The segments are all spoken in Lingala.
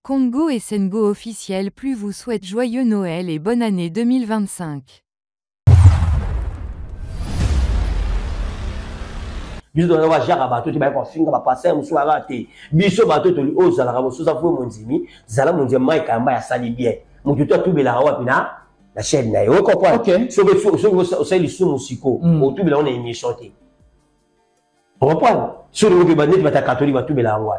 Congo et Sengo officiel plus vous souhaite joyeux Noël et bonne année 2025. biso to na jaka bato ti ba ko finga ba passer musu ara te biso bato to li ozala ka boso sa fu monzimi zala monzimi mai kamba ya sali bien mutu to tubela wa pina la chaîne na yo comprendre so li su musiko o tubela on émission te comprendre so le ke bandit bata catholique ba tubela wa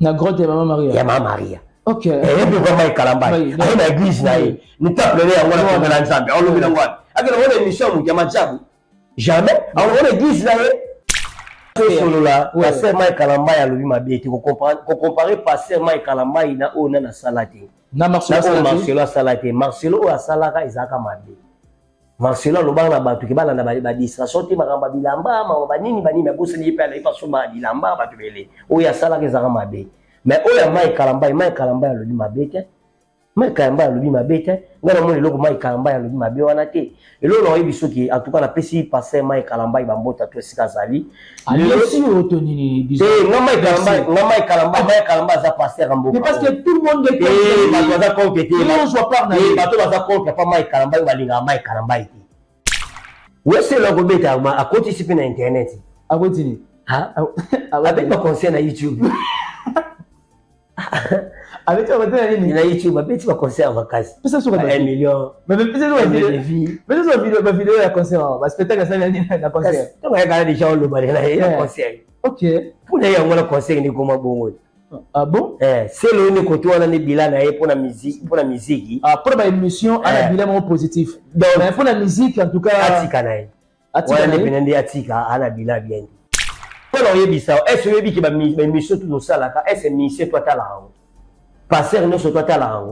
na grotte ya mama Maria. Ya mama Maria. OK. Et puis vraiment kalamba ai na église na ye ni tape le ya ngona ko na nzambe on lobela ngwa akela on émission mu ya majabu jamais on église na ye solo là passer Mike Kalamba ya lobi mabe te ko comparer passer Mike Kalamba na ona na salate na Marcelo salate Marcelo a salaka izaka mabe Marcelo loba na bato ke bala na ba distraction te makamba bilamba ma banini banini bosse ni pe na ipa soma bilamba bato bele o ya salaka izaka mabe mais o ya Mike Kalamba ya lobi mabe te Mike Kalamba ya lobi mabe te ngana mo loko Mike Kalamba ya lobi mabe wana te elo lo yebiso ki en tout cas na pesi passer Mike Kalamba ba mbota to sika zali le aussi autonini disons Mike Kalamba za passer en mais parce que tout le monde est bato baza contre pas Mike Kalamba balinga Mike Kalamba iti où est-ce le gobeta a participer na internet a wetini avec ma conseil na YouTube avec toi na YouTube petit ma concert en vacances ça sur 1 million mais ça vidéo ya concert ba spectacle ça na concert to ga ga déjà on le balé na concert OK pour les on le concert ni comment bon ah bon c'est le ne côté on a ni bilan na pour la musique pour la émission on a bilan positif donc pour la musique en tout cas atika na atika na benende atika ana bilan bien pour on yebisa est-ce yebi ki ba émission tout ça là est-ce émission toi ta là passer no so toi ta là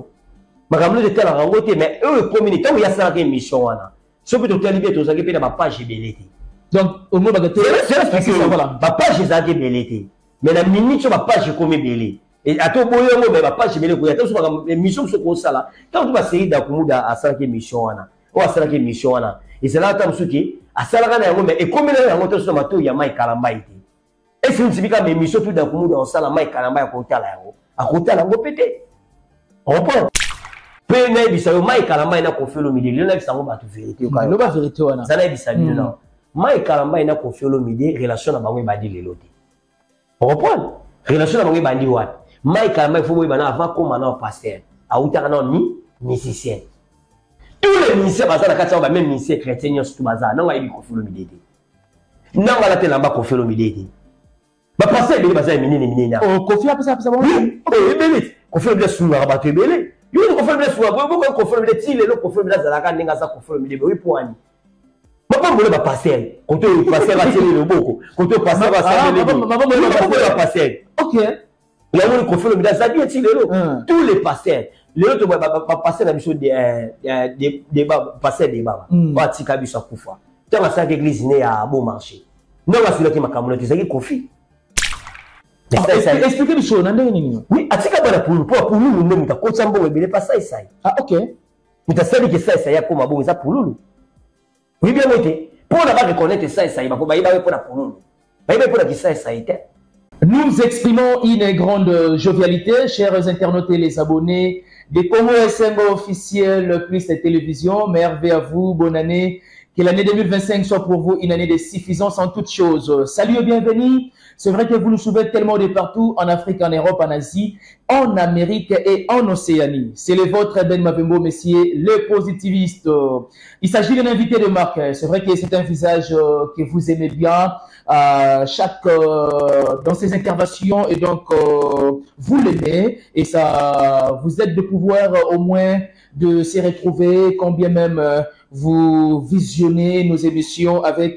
makamlo de ta là ngote mais eux communiquer où il y a ça émission wana so peut to libé to ça ki pe na ba page belete donc au moins bagaté c'est voilà ba page za ki belete mais la minute sur ma page comme belé et à tout boyo mo ba page belé ko ya to so ba émission so ko sala tant to ba série da kumuda a ça ki émission wana o a ça ki émission wana et c'est là tam suki a sala kana yango mais et comme na yango to so ma to ya Mike Kalamba ite et c'est une typique émission tout da kumuda on sala Mike Kalamba ya ko tala yango a ko tala yango pété on prend pe na bisa yo Mike Kalamba ina ko felo midi le na bisa ngo ba to vérité ka no ba vérité wana ça na bisa bino non Mike Kalamba ina ko felo midi relation na bango ba di lelo te on reprend relation na bango ba di wat Mike Kalamba il faut boy bana avant comme na pasteur a utaka na ni musicien tous les musiciens bazana katsa ba même musicien chrétien surtout bazana non ayi ko felo midi te non wala te lamba ko felo midi te ba pasteur bele bazana minini na oh kofi apesa bon oh bele ko felo midi sunga ba te bele yo ko felo midi sunga ko felo midi ti lelo ko felo midi zalaka ndinga za ko felo midi be poani papa mbole ba passer côté passer va tirer le boko côté passer va saler le passer OK la on ko felo midi za bien tirer le tous les pasteurs les autres ba passer na biso des passer des baba ba tika biso kufa tanga sa église ne ya bon marché non va sur le makamolo te zaki kofi expliquer les choses na ndenge oui atika bana pour nous nous muta ko tsambo webele pas ça ça ah OK muta sabi que ça ya ko mabongo za pour nous oui bien été pour la reconnaître ça il va pour la pour nous pour la qui ça était. Nous exprimons une grande jovialité, chers internautes et les abonnés des Congo Sengo officiel plus la télévision. Merveille à vous, bonne année. Que l'année 2025 soit pour vous une année de suffisance en toutes choses. Salut et bienvenue. C'est vrai que vous nous suivez tellement de partout, en Afrique, en Europe, en Asie, en Amérique et en Océanie. C'est le vôtre, Ben Mavembo, messieurs, le positiviste. Il s'agit d'un invité de marque. C'est vrai que c'est un visage que vous aimez bien, dans ses interventions, et donc vous l'aimez, et ça vous aide de pouvoir au moins de se retrouver, quand bien même vous visionnez nos émissions avec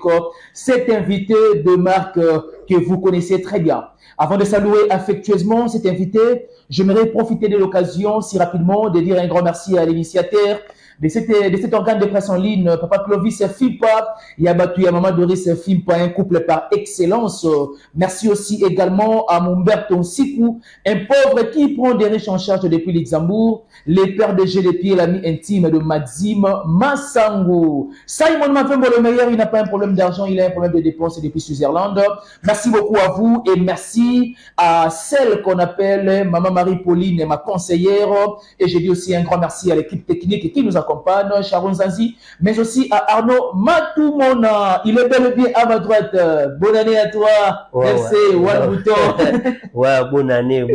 cet invité de marque que vous connaissez très bien. Avant de saluer affectueusement cet invité, j'aimerais profiter de l'occasion si rapidement de dire un grand merci à l'initiateur de cet organe de presse en ligne, Papa Clovis Fimpa, Yabatou et Maman Doris Fimpa, un couple par excellence. Merci aussi également à Mumberto Sikou, un pauvre qui prend des riches en charge depuis Luxembourg, les pères de Gélépier, l'ami intime de Maxime Massango. Simon Mafembo le meilleur, il n'a pas un problème d'argent, il a un problème de dépenses depuis Switzerland. Merci beaucoup à vous et merci à celle qu'on appelle Maman Marie-Pauline, ma conseillère. Et je dis aussi un grand merci à l'équipe technique qui nous accompagne, Sharon Zanzi, mais aussi à Arnaud Matoumona. Il est bel et bien à ma droite. Bonne année à toi. Merci, One Bouton. Ouais, bonne année.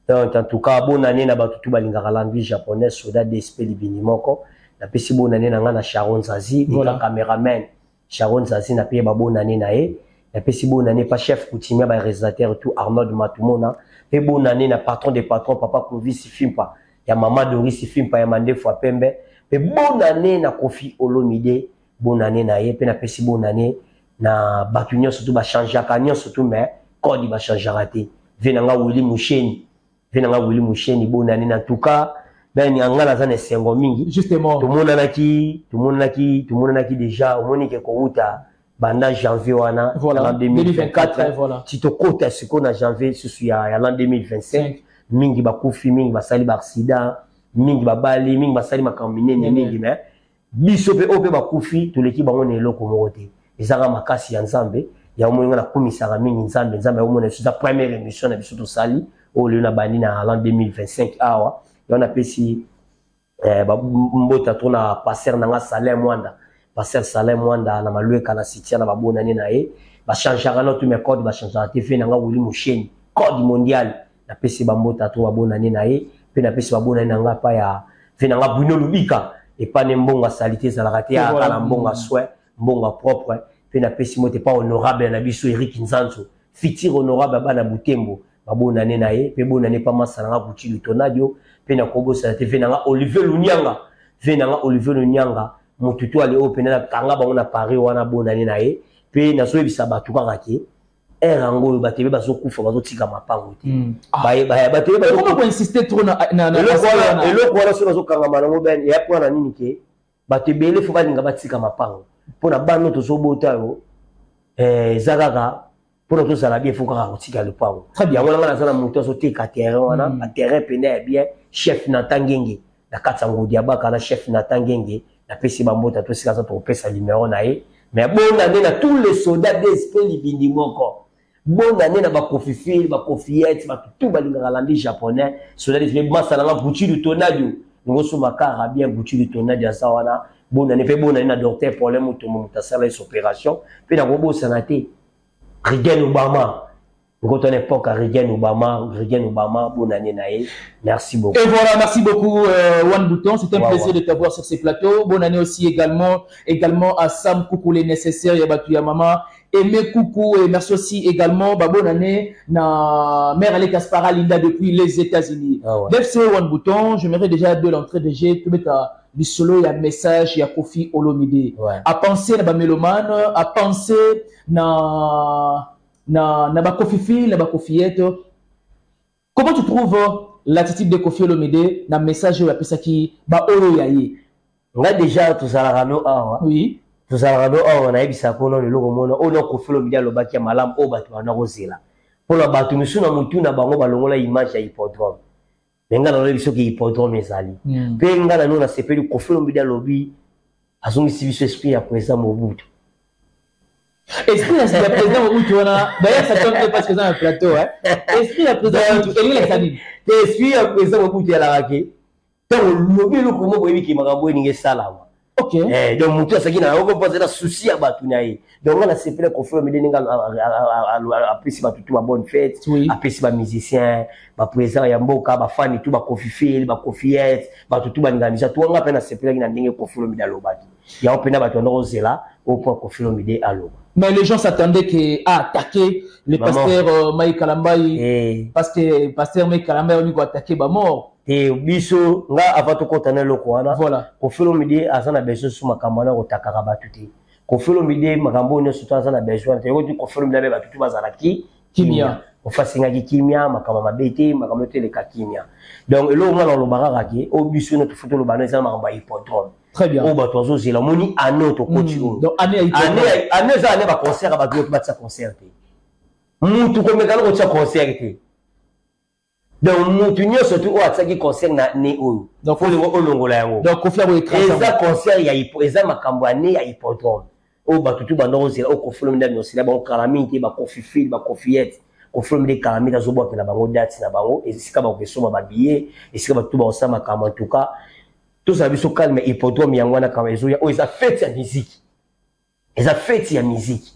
Donc, en tout cas, bonne année na batutu balingaka langue japonaise, soda DSP Libinimoko. Na pesi bonne année na Sharon Zazi, voilà. Caméraman Sharon Zazi na paye bonne année na e. Na pesi bonne année pas chef coutumier ba réalisateur tout Arnaud Matumona. Et bonne année na patron des patrons Papa Clovis Fimpa. Ya Maman Doris Fimpa ya Mande Fois Pembe. Et bonne année na Kofi Olomide, bonne année na e. Pe na pesi bonne année na Batunyo surtout ba changer kanyo surtout mais code ba changer raté. Venanga Willy Moucheni. Venanga Willy Moucheni bonne année en tout cas. Ben ni angala zane sengo mingi. Justement. Tout le monde naki déjà au monde qui kouta banda janvier wana voilà. L'an 2024 voilà. Si to kota ce qu'on a janvier ce soit ya l'an 2025 mingi bakufi mingi basali ba accident mingi babali mingi basali makambine mingi mais biso pe ope bakufi to leki bango ne loko mokote ezanga makasi ya nzambe ya omonga na komisaka mingi nzambe omona c'est la première émission na biso to sali au lieu na bani na l'an 2025 awa on a pesi mbota tona passer nanga Salem Mwanda passer Salem Mwanda na malueka na sitia na babona ni na e ba changera na tout mes codes ba changera TV nanga Willy Moucheni code mondial na pesi bambota to babona ni na e pe na pesi babona ni nanga pa ya fe nanga Bruno Lubika et pas ne mbonga salité za la raté ya la mbonga soin mbonga propre pe na pesi mote pas honorable na biso Eric Nzanzo fitir honorable bana Butembo babona ni na e pe bona ni pa masanga buti lutonadio pena kobosa TV nanga Olivier Lunyanga venanga Olivier Lunyanga mututu ali opena kanga bango na Paris wana bonani na ye pe na so ebisa batu kakake erango batebe bazokufa bazotika mapango te batebe bazo comment insister trop na eloko wana so bazokanga manango ben ya pona nini ke batebele fo balinga batika mapango pona bano tozobota yo zakaka pour nous ça la bien faut qu'on retire le poids très bien on a dans la moto so te terrain wana a terrain pene bien chef na tangenge na katsango diaba kana chef na tangenge na pesi bambota to sika to pesa numéro na e mais bonne année na tous les soldats d'esprit libindi moko bonne année na ba kofifil ba kofiette ba tout balinga landi japonais soldats d'esprit masala na buti du tonadio ngo so makara bien buti du tonadio ça wana bonne année pe bonne année na docteur problème to mo mutasala les opérations pe na robo sanate Reagan Obama, quand on époque à Reagan Obama, bonne année naïe. Merci beaucoup. Et voilà, merci beaucoup One Bouton, c'était un plaisir de t'avoir sur ces plateaux. Bonne année aussi également à Sam Koukou les nécessaires, Yabatou Mama, Aimé Koukou et merci aussi également bonne année na mère Ale Kaspara Linda depuis les États-Unis. FC One Bouton, j'aimerais déjà de l'entrée de jeu te mettre du solo, il y a un message, il y a Kofi Olomide. À penser na mélomane, à penser na Kofi Fil, na Kofiette. Comment tu trouves l'attitude de Kofi Olomide na message ou appelle ça qui ba olo yaye? On a déjà tout ça rano oui. Tout ça rano on a ebisa kono le logo mono on a Kofi Olomide lo baki malam o batu na rozela. Pour la batu misu na mutu na bango balongola image ya hippodrome. Benga na lebiso ki hippodrome ezali. Pe nga na nona sepeli Kofi Olomide lobi azongi sibiso esprit ya président Mobutu. Esprit ya président Mobutu wana d'ailleurs ça tombe parce que dans le plateau hein. Esprit ya président Mobutu et la sani. Esprit ya président Mobutu ya la rake. Tant lobi lo komo boyebi ki makambo ninge sala. OK. Donc Mobutu asaki na ko poser la souci ya batu na ye. Donc on a sepeli Kofi Olomide ninga apprécie ba tout ba bonne fête, apprécie ba musicien, ba président ya mboka, ba fan tout ba Kofi Fil, ba Kofiette, ba tout ba nganisa tout on a pena sepeli na ndenge Kofi Olomide lobaki. Ya opena ba tondo zela au point Kofi Olomide alo. Mais les gens s'attendaient à attaquer le pasteur Mike Kalambai parce que pasteur Mike Kalambai on lui attaquer ba mort. Et biso nga avant to kontana loko wana voilà. Kofi Olomide azana besoin sur makamana ko takaka batuti. Kofi Olomide makambo ne surtout azana besoin te ko Kofi Olomide ba tutu bazala ki kimia. ofasingaki kimia makama mabete makama teleka kimia donc elo ngala lo baraka au biso notre photo lo bana ça makamba hippodrome très bien au bato zo zela moni ano to coach donc année ça année ba concert ba d'autres ba concert mutu ko mekalo ko tsa concert te donc mutu nyo surtout o atsaki concert na ne oyo donc faut le olongola yango donc ko faire écran ça concert ya eza makambo ane ya hippodrome o bato tu banda ozela o ko fulum nda nosila ba kalamite ba coffee fil ba coffeette ko fulum de kalamite zo bopela bango date na bango esika ba ko soma ba billet esika ba tu ba osama kama en tout cas tout ça biso calme hippodrome yango na kama ezo ya o eza fête ya musique eza fête ya musique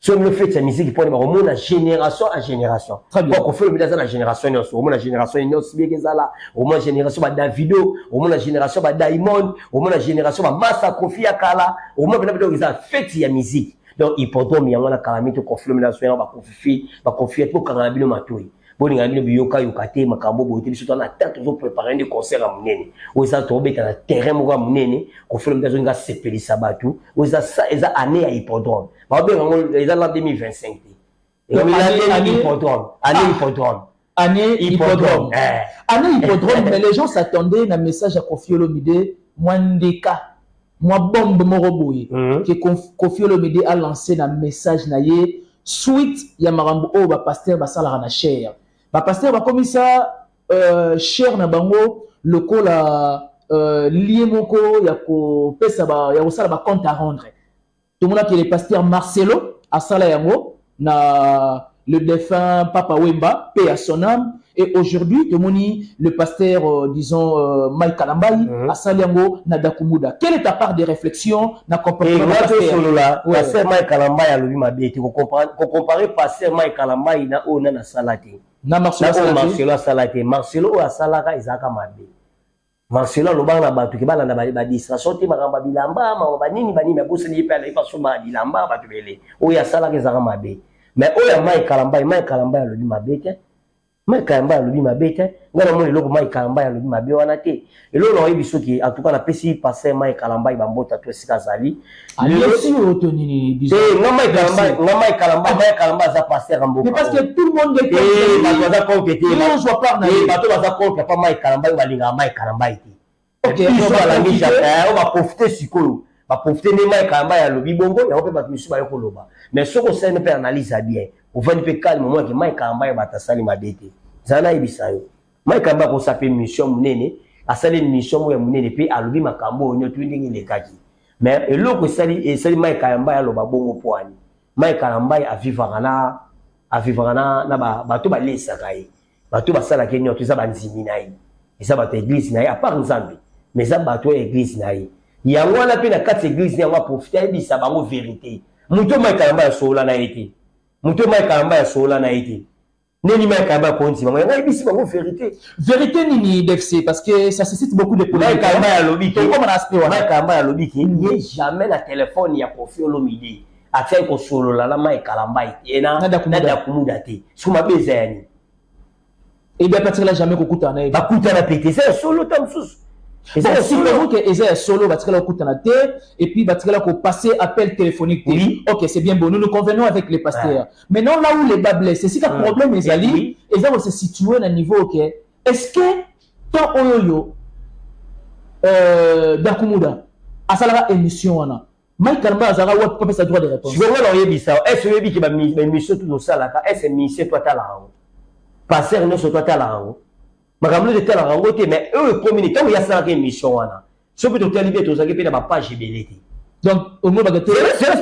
so le fait ya musique pour les la génération à génération très bien ko fulum la génération au moins la génération nyos bien ezala au moins génération ba Davido au moins la génération ba Diamond au moins la génération ba Massa Kofi Akala au moins bena bena eza fête ya musique donc hippodrome yango na kalamite ko fulum la so ba Kofi pour kana bino matoi boni ngabino biyoka yokate makambo boite biso na tête zo préparer des concerts à munene o ça tomber na terrain mo munene ko fulum dazo nga sepelisa batu o ça eza année à hippodrome ba be ngo eza la 2025 année hippodrome année hippodrome mais les gens s'attendaient na message à Koffi Olomide Mwandeka moi bombe moroboye que Koffi Olomide a lancé un message na ye suite ya marambo o ba pasteur ba sala na cher ba pasteur ba komisa cher na bango lokola lié moko ya ko pesa ba ya osala ba compte à rendre tout le monde qui est le pasteur Marcelo a sala yango na le défunt Papa Wemba paix à son âme et aujourd'hui tout le monde le pasteur disons Mike Kalambai a sala yango na Dakumuda. Quelle est ta part de réflexion na comportement pasteur pasteur Mike Kalambai a lobi mabeti ko comparer pasteur Mike Kalambai na ona na salati na Marcelo salati Marcelo a salaka izaka mabe Marcelo lo bana batu ke bana na ba distraction te makamba bilamba ma nini ba bosse ni pe ala ifa soma bilamba batu bele o ya salaka izaka mabe mais o ya Mike Kalambai a lobi mabeti Mike Kalambai a lobi mabeti ngana mo loko Mike Kalambai a lobi mabe wana te elo lo yebi soki en tout cas na pesi passer Mike Kalambai ba mbota to sika zali aussi autonini disons Mike Kalambai za passer mboka mais parce que tout le monde est baza compété on soit pas na bato baza compété pas Mike Kalambai balinga Mike Kalambai te OK ils sont la mise on va profiter sikoyo va profiter de Mike Kalambai ya lobi bongo ya ope bato misu ba yokoloba mais ce qu'on sait ne peut analyser bien on va ne peut calme moi que Mike Kalambai batasali mabete zana ibisayo Mike Kalambai ko sape mission munene asali mission ya munene pe alobi makambo onyo twindingi lekaki mais eloko sali Mike Kalambai aloba bongo poani Mike Kalambai a vivre na bato ba lesa kai bato basala kenyo tuza banzimi nai isa bato église nai à part nzambe mais ça bato église nai yango na pe na kati église ni yango profiter bisa bango vérité muto Mike Kalambai sola na été muto Mike Kalambai sola na été Neni Mike Kalambai konti bango yango ibisi bango vérité nini DFC parce que ça suscite beaucoup de polémiques. Mike Kalambai a lobi comme on a aspect Mike Kalambai a lobi qui n'y jamais na téléphone ya Koffi Olomide atia ko solo la Mike Kalambai ena na Dakumuda te suma beza yani et bien peut-être là jamais kokuta na ba kuta na pété c'est solo tam sous et c'est solo que eza solo ba tikala kokuta na te et puis ba tikala ko passer appel téléphonique oui. OK c'est bien bon nous nous convenons avec les pasteurs maintenant là où les bas blessés c'est un problème les alliés et ça va se situer à niveau OK est-ce que tant oyoyo Dakumuda asala émission wana Mike Kalambai azara wa pas sa droit de réponse je vais leur yebisa est-ce que yebi ki ba mission tout ça là est-ce mission toi ta la passer ne soit toi ta la makambo de tala rango te mais eux communiquent tant il y a ça qui mission wana ce que tu as libéré tout ça qui peut na page belete donc au moins bagate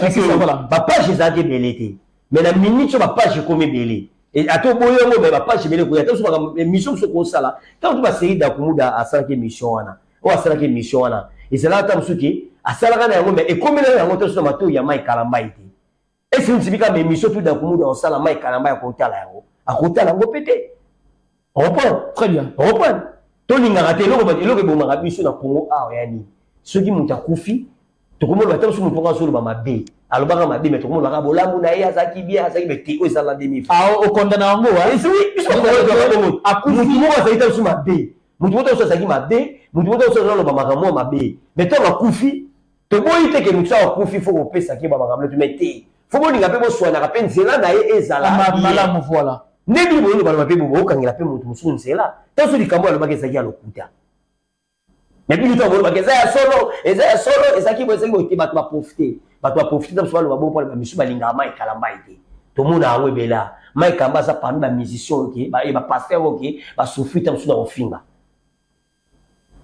c'est voilà ba page za ke belete mais la minute sur ba page comme belé et ato boyo ngo ba page belé ko ya to so mission so ko sala tant tu ba série Dakumuda a ça qui mission wana o a ça qui mission wana et c'est là tant suki a sala kana yango mais et comme là yango to so mato ya Mike Kalambai te et c'est une typique mission tout Dakumuda on sala Mike Kalambai ko tala yango a ko tala ngo pété reprend très bien reprend tolinga raté eloko bomaka biso na Congo a yani soki muta kufi tokomona bato so mutonga solo ba mabe alobaka mabe mais tokomona ka bolamu na ye azaki bien azaki beti o ezala demi au condamna ngo et oui biso ko akufi mo azaki so mabe mutu moto so azaki mabe mutu moto so lo ba makambo mabe mais to ba kufi to boyi te ke mutu sa kufi faut pesa ki ba makambo tu metti faut bolinga pe bo soana ka pe nzela na ye ezala malamu voilà Nebi boyo ba pe bobo kangela pe mutu musu nsela. Taso likambo alobaki ezaki ya lokuta. Mais puis tout le monde ezaya solo, ezaki bo te bato ba profiter. Bato ba profiter taso ba bo pour ba misu balinga mai kalamba ite. To mona anwe bela. Mai kamba sa parmi ba musicien OK, ba pasteur OK, ba souffrir taso na ofinga.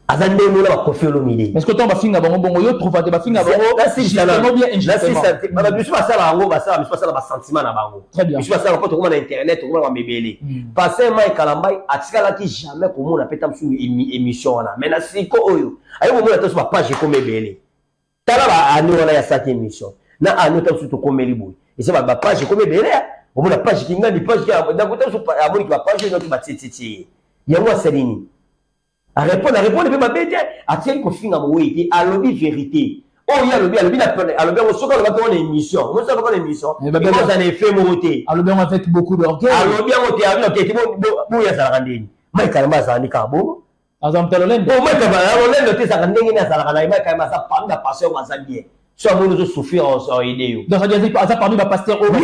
Azande mona ba kofelo mide. Est-ce que ton ba finga bango bongo yo trouva te ba finga bango là c'est justement bien injustement. Là c'est ba misu ba sala bango ba sala misu ba sala ba sentiment na bango. Très bien. Misu ba sala ko to ko na internet to ko na mebele. Passer mai kalambai atikala ki jamais ko mona peta msu émission na. Mais na siko oyo. Ayo mona to ba page ko mebele. Tala ba anu na ya saki émission. Na anu to su to ko melibu. Et c'est ba page ko mebele. O mona page kinga ni page ya da ko to su amoni ba page no ba titi. Yango selini. À répondre pe ba bete atien ko finga mo wiki alobi vérité. Oh ya alobi on soka ba ton émission. On soka ba émission. Mais ça ne fait moté. Alobi on a fait beaucoup d'orgueil. Alobi on te a ok bo ya za randeni. Mai kalamba za ni kabo. Azam telolendo. Oh mai kalamba te za randeni na za randeni mai kalamba za panga passer ma za bien. So mo nous souffrir en idée yo. Donc ça veut dire ça parmi ba pasteur au ba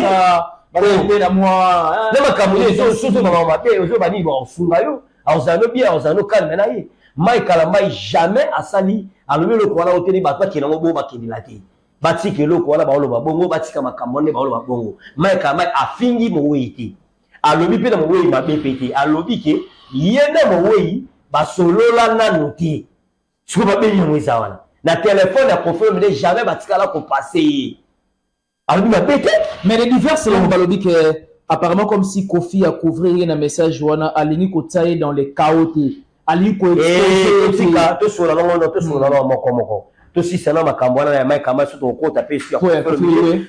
la moi. Na makamule so ba te ozo ba ni bo funga yo. Auzano bien, auzano calme na ye. Mai kalamba jamais asali alobi le kwana oteli batwa kina ngo ba kindilati. Bati ke lo kwana ba oloba bongo batika makamone ba oloba bongo. Mai kalamba afingi mo weiti. Alobi pe na mo wei ma bepeti. Alobi ke yena mo wei ba solola na noti. Siko ba be nyamo wana. Na téléphone ya confirme de jamais batika la ko passer. Alobi ma bepeti mais les diverses langues balobi que apparemment comme si Kofi a couvert un message wana alini ko tailler dans les chaotes ali ko expliquer to sur la moko to si sana makambo na mai kama so to ko taper sur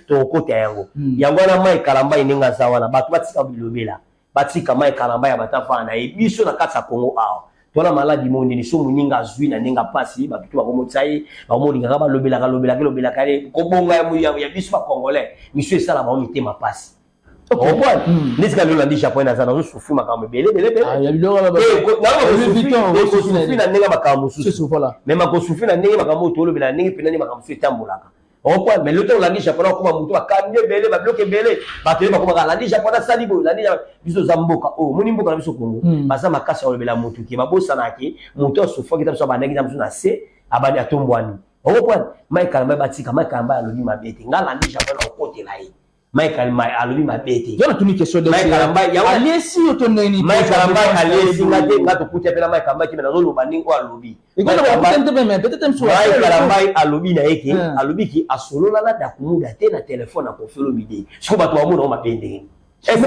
to ko ta yango yango na mai kalamba ininga zawana batu batika bilobela batika mai kalamba ya batafa na biso na kata Congo awa to na maladi monde ni so muninga zui na ninga pasi ba bitu ba ko motsai ba mo linga ba lobela kale ko bonga ya biso ba congolais monsieur sala ba mité ma pasi. Oh boy, n'est-ce que l'on dit japonais dans un souffle ma camme belé. Ah, il y a le souffle na nenga makamu souffle. Mais ma souffle na nenga makamu tolo bela nenga pinani makamu souffle tambolaka. Oh boy, mais le temps on dit japonais comme mutu akamye belé ba bloquer belé. Ba tele ba comme la dit japonais salibo, la dit biso zamboka. Oh, moni mboka na biso Congo. Basa makasa o bela mutu ki ba bosana ki mutu souffle ki tamso ba nenga tamso na se abani atombwani. Oh boy, mai kalamba batika mai kalamba alobi mabete. Ngala ndi japonais o kote la yi. Michael Mai alobi mabete. Yo na tuni question de Michael Mai ya alesi otoneni. Michael Mai alesi ngate ngato kutia pela Michael Mai kimena zolo baningo alobi. Ikono ba peut-être même peut-être sur Michael Mai alobi na yeke alobi ki asolola na dakumuda te na téléphone na kofelo midi. Siko bato wa mona mabende. Est-ce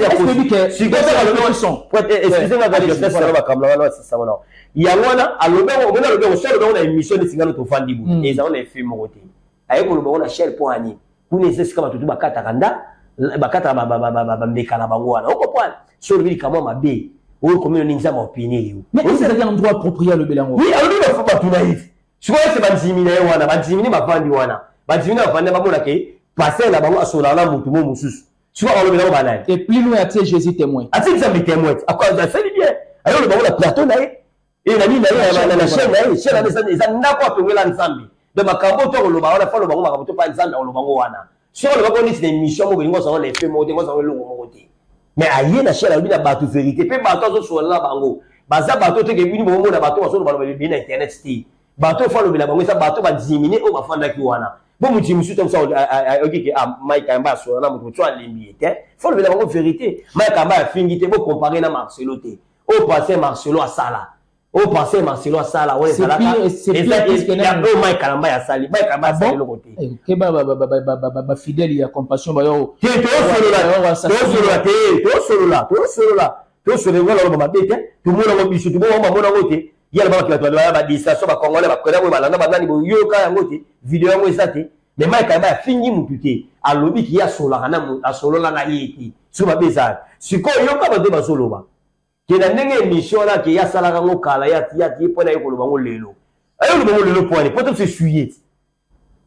que si ko ça alobi son. Excusez-moi gadi c'est ça ba kamla wana c'est ça wana. Ya wana alobi on alobi on solo na émission de singano to fandibu. Et ça on est fait moté. Ayeko lobi on a cher pour ani. Kune sisi kama tutu bakata kanda bakata mbeka na bango wana oko pwana so le kama mabe o komino ninza ma opinion yo mais c'est un droit approprié le belango oui alors il faut pas tout naïf je crois que c'est banzimina wana banzimina mafandi wana banzimina mafandi babona ke passer la bango asola la mutu mo mususu tu vois le belango banane et plus loin à Jésus témoin ati ça me témoin à quoi ça c'est bien alors le bango la plateau naïf et la mine naïf na chaîne naïf chaîne na ça ndako atongela nzambi de makambo to lo bango la fa lo bango makambo to pa nzambi lo bango wana. Si on le voit c'est une mission où on s'en les fait monter, on s'en le monter. Mais aïe na chère lui na bateau vérité, pe bateau sur la bango. Baza bateau te ke vini mo na bateau so ba le bien internet sti. Bateau fa le la bango ça bateau ba diminuer o ba fanda ki wana. Bon muti musu comme ça OK que Mike Kamba so na mutu to alimbi te. Fa le la bango vérité. Mike Kamba fingi te bo comparer na Marcelo te. O passer Marcelo à Sala. O passer Marcelo à Sala, ouais ça là. C'est pire que na Mike Kamba ya Sali. Mike Kamba Sali le côté. Que ba fidèle ya compassion ba yo. To solo la ba bete. To mo na bisu to mo na ngote. Yala ba ki ba distraction ba congolais ba kola mo ba landa ba nani bo yo ka ngote. Video yango ezate. Mais Mike Kamba fingi mututé. Alobi ki ya solo kana mu asolo la na yeki. Su ba beza. Siko yo ka ba de ba solo ba. Kena ndenge émission là ki ya sala ngo kala ya pona yo ko lo bango lelo. Ayo lo bango lelo point. Peut-être c'est suyer.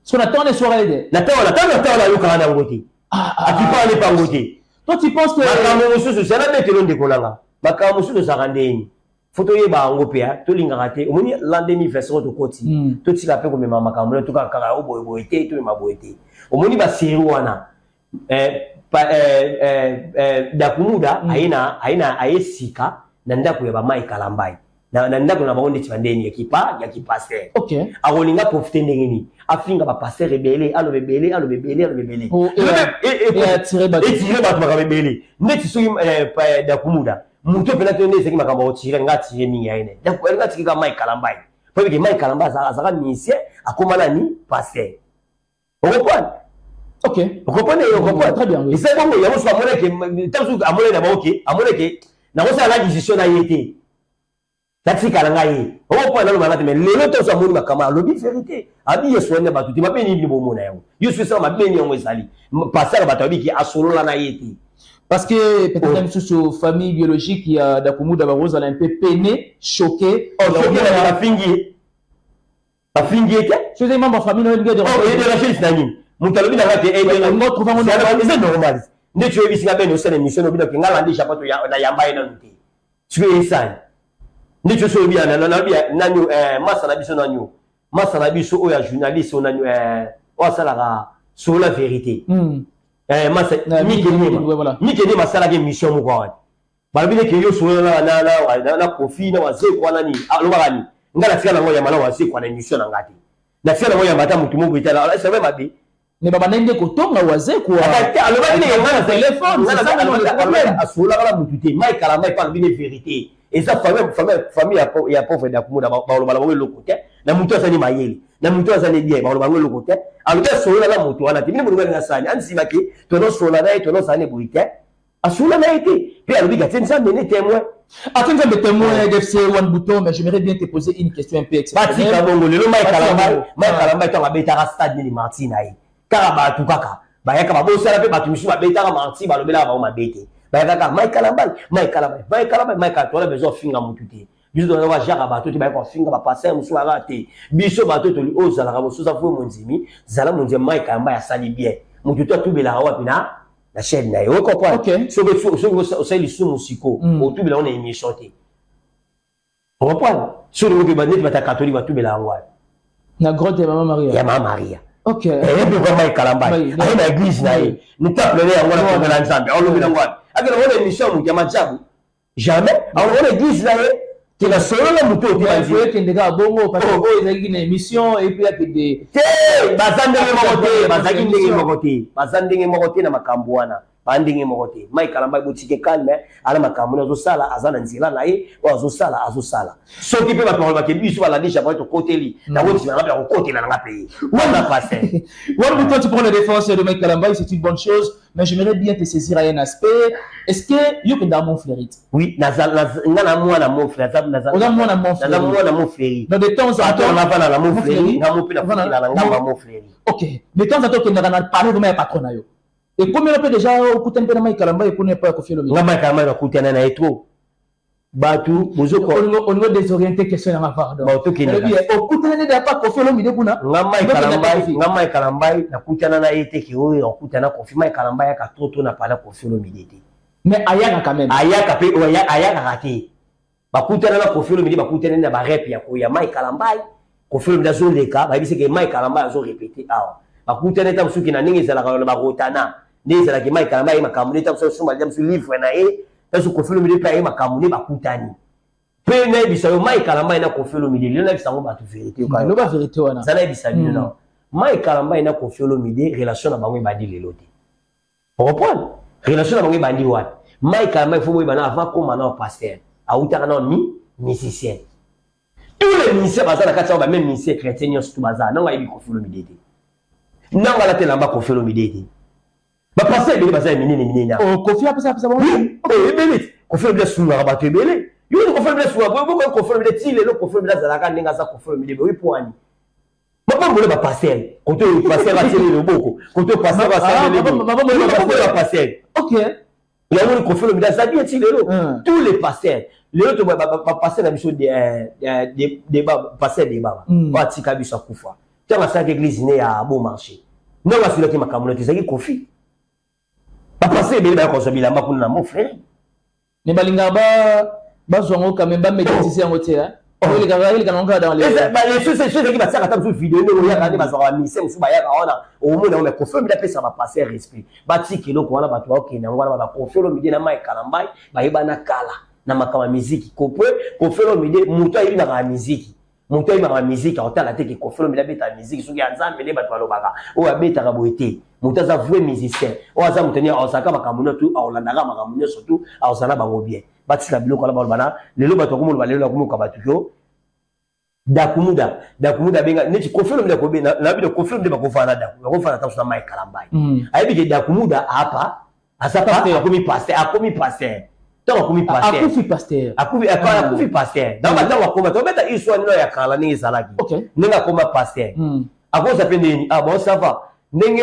Ce qu'on attend les soirées. L'attend là yo kana ngote. Aki parle pas ngote. Toi tu penses que makambo mususu c'est la bête non décolanga. Makambo mususu ça randeni. Photo ye ba ngopea to linga raté. Omoni l'année version to koti. To ti la pe ko mema makambo to ka kaka o boyete to ma boyete. Omoni ba série wana. Dakumuda aye sika na ndako ya ba Mike Kalambai na ndako na bango ndeti bandeni ya pasteur. OK. Akolinga profiter ndengeni afinga ba pasteur rebelle alo bebele. Et attirer bato ba rebelle. Ndeti soki Dakumuda muto pena tende seki makambo otire ngati yeni yaine. Donc elle ngati ka Mike Kalambai. Parce que Mike Kalambai azaka ministère akomana ni pasteur. On comprend? OK. Vous comprenez? Très bien. Et c'est bon, il y a aussi na kosa la décision na yete. Taxi kalanga ye. On comprend na lobana mais le loto so amoni makama lobi vérité. Abi yeso ne batuti mapeni ni bomona yango. Yeso ça mapeni yango ezali. Passer batabi ki asolo la na yete. Parce que peut-être même sous famille biologique il y a Dakumuda Barose un peu peiné, choqué. Oh, choqué la fingi. La fingi était. Je dis membre famille no de rachel nani. Mutalobi na ngate on trouve on c'est normal. Ne tu es ici à ben au sein émission no bino kinga landi chapeau na yamba ina nti. Tu es ça. Ne tu so bien na bien nanyo massa na biso nanyo. Massa na biso o ya journaliste o nanyo o sala sur la vérité. Massa Mike masala ke mission mo kwa. Balbine ke yo so na kofi na waze kwa nani alobani. Ngala tika na ngoya mala waze kwa na émission na ngati. Na tika na ngoya mata mutu mo bitala ça va mabe. Ne baba nende kotonga waze kwa alobani ne ngana téléphone ça problème asula kala mutute Mike Kalambai parle bien vérité et ça famille ya pauvre Dakumuda ba lobala ngo lokote na mutu asani mayeli na mutu asani bien ba lobala ngo lokote aloka sola la mutu wana tibini mo ngana sani ansima ke tono sola na tono sani buite asula na été puis alobi gatin ça mener témoin attends de témoin d'FC One Bouton mais j'aimerais bien te poser une question un peu exceptionnelle bati kabongo le Mike Kalambai to abeta stade ni Martina yi kaka batu kaka bayaka babosala pe batu misu babetaka marti balobela ba mabete bayaka Mike Kalambai to la besoin finga mututé biso to na jaka batu te bayaka finga ba passer musu arate biso batu to li ozala ka bosusa fo monzimi zala monze Mike Kalambai asali bien mututé tubela wapi na la chaîne na yo comprend so c'est lisu musiko otubela on émission te on comprend sur le que net bata catholique batubela ngwa na grotte ya Mama Maria. OK. Et puis Mike Kalambai. Avec l'église na ye. Nous t'appelons à ngwana ngwana nzambe. On lobi na ngwana. Akela on émission mu kama jabu. Jamais. On l'église na ye. Qui va solo la muto ti banzi. Il faut que ndeka bongo parce que ezaki une émission et puis ya des bazandenge mokote na makambo wana. Bandenge mokote. Mike Kalambai botike calme ala makambo na zo sala azana nzila na ye o zo sala. Soki pe ba parole ba ke biso bala déjà ba to koteli. Na woti na ba ko kotela na pays. Wanda passé. One Bouton, tu prends la défense de Mike Kalambai, c'est une bonne chose, mais j'aimerais bien te saisir à un aspect. Est-ce que you can mon frère? Oui, ngana mwana mon frère, mon frère. Dans de temps en temps, on va na mon frère, na mo pina na ngamba mon frère. OK. De temps en temps que na parler de mes patrons yo. Et combien on peut déjà écouter un peu de Mike Kalambai et qu'on n'est pas confié le ngamba Kalambai na kutana na etro. Batu bozoko on va désorienter question na pardon. Batu ki na okutana ne da pas confié le mide kuna. Ngamba Kalambai na kutana na ete ki oyo okutana confié Mike Kalambai ka toto na pala confié le mide. Mais ayaka quand même. Ayaka pe ayaka raté. Bakutana na confié le mide bakutana na ba rep ya ko ya Mike Kalambai. Confié le mide zo leka ba bise ke Mike Kalambai zo répéter awa. Bakutana ta musuki na ningi zala ka ba rotana. Ningi zala ke Mike Kalambai makamune ta so suma jam su livre na e. Est-ce que le milieu paye ma camouné ma coutani? Pene bisayo Mike Kalambai na confié le milieu, na bisango ba tu vérité. Non ba vérité wana. Ça na bisayo non. Mike Kalambai na confié le milieu relation na bango bandi leloti. On reprend. Relation na bango bandi wat. Mike Kalambai faut bana avant comme na pasteur. A utaka na musicien. Tous les musiciens bazana kati ba même musicien chrétien surtout bazana na ngai confié le milieu. Na ngala te lamba confié le milieu. Ba passer bele bazana minene na. Oh Kofi a ça bon. Bele. Kofi bele sunu ba te bele. Yo Kofi bele sunu ba ko Kofi bele ti le Kofi bele zalaka ndinga za Kofi bele oui poani. Ba mbole ba passer. Koto passer ba tele le boko. Koto passer ba sa le boko. Ba passer. OK. Ya woni Kofi bele za bien ti le lo. Tous les pasteurs. Les autres ba passer na biso des ba passer des baba. Ba tika biso kufa. Tanga sa église ne ya bon marché. Non ba sula ki makamuna ti zaki Kofi. Papa c'est bien d'accord ça bilamba kuna mon frère. Ne balinga ba zongo quand même ba méditer en hôtel. Il est dans les choses qui va faire attendre vidéo ne regarder bazwa mission sous baya kaona au monde on me confirme la pesa va passer respect bati kilo ko wana batu ok na ngwana ba confirme midi na mai kalambai ba yeba na kala na makama muziki kopwe confirme midi muto ayi na ka muziki muto ayi na muziki otala te ki confirme la beta muziki soki anzambe le batu balobaka o abeta ka boité muto za vrai musicien o aza mutenia osaka makamuno tu aolanda ka makamuno surtout aosana bango bien batika biloko la balbana lelo bato ko mo balelo ko mo ka batu yo dakumuda benga neti confirme de ko be na bi de confirme de ba ko fana da ko fana ta so mai kalambai ayi bi dakumuda hapa asapa akomi pasteur to akomi pasteur akufi pasteur dans ba tawa ko ba to beta iso no ya kala ni salaki ninga koma pasteur akoza pende bon ça va ndenge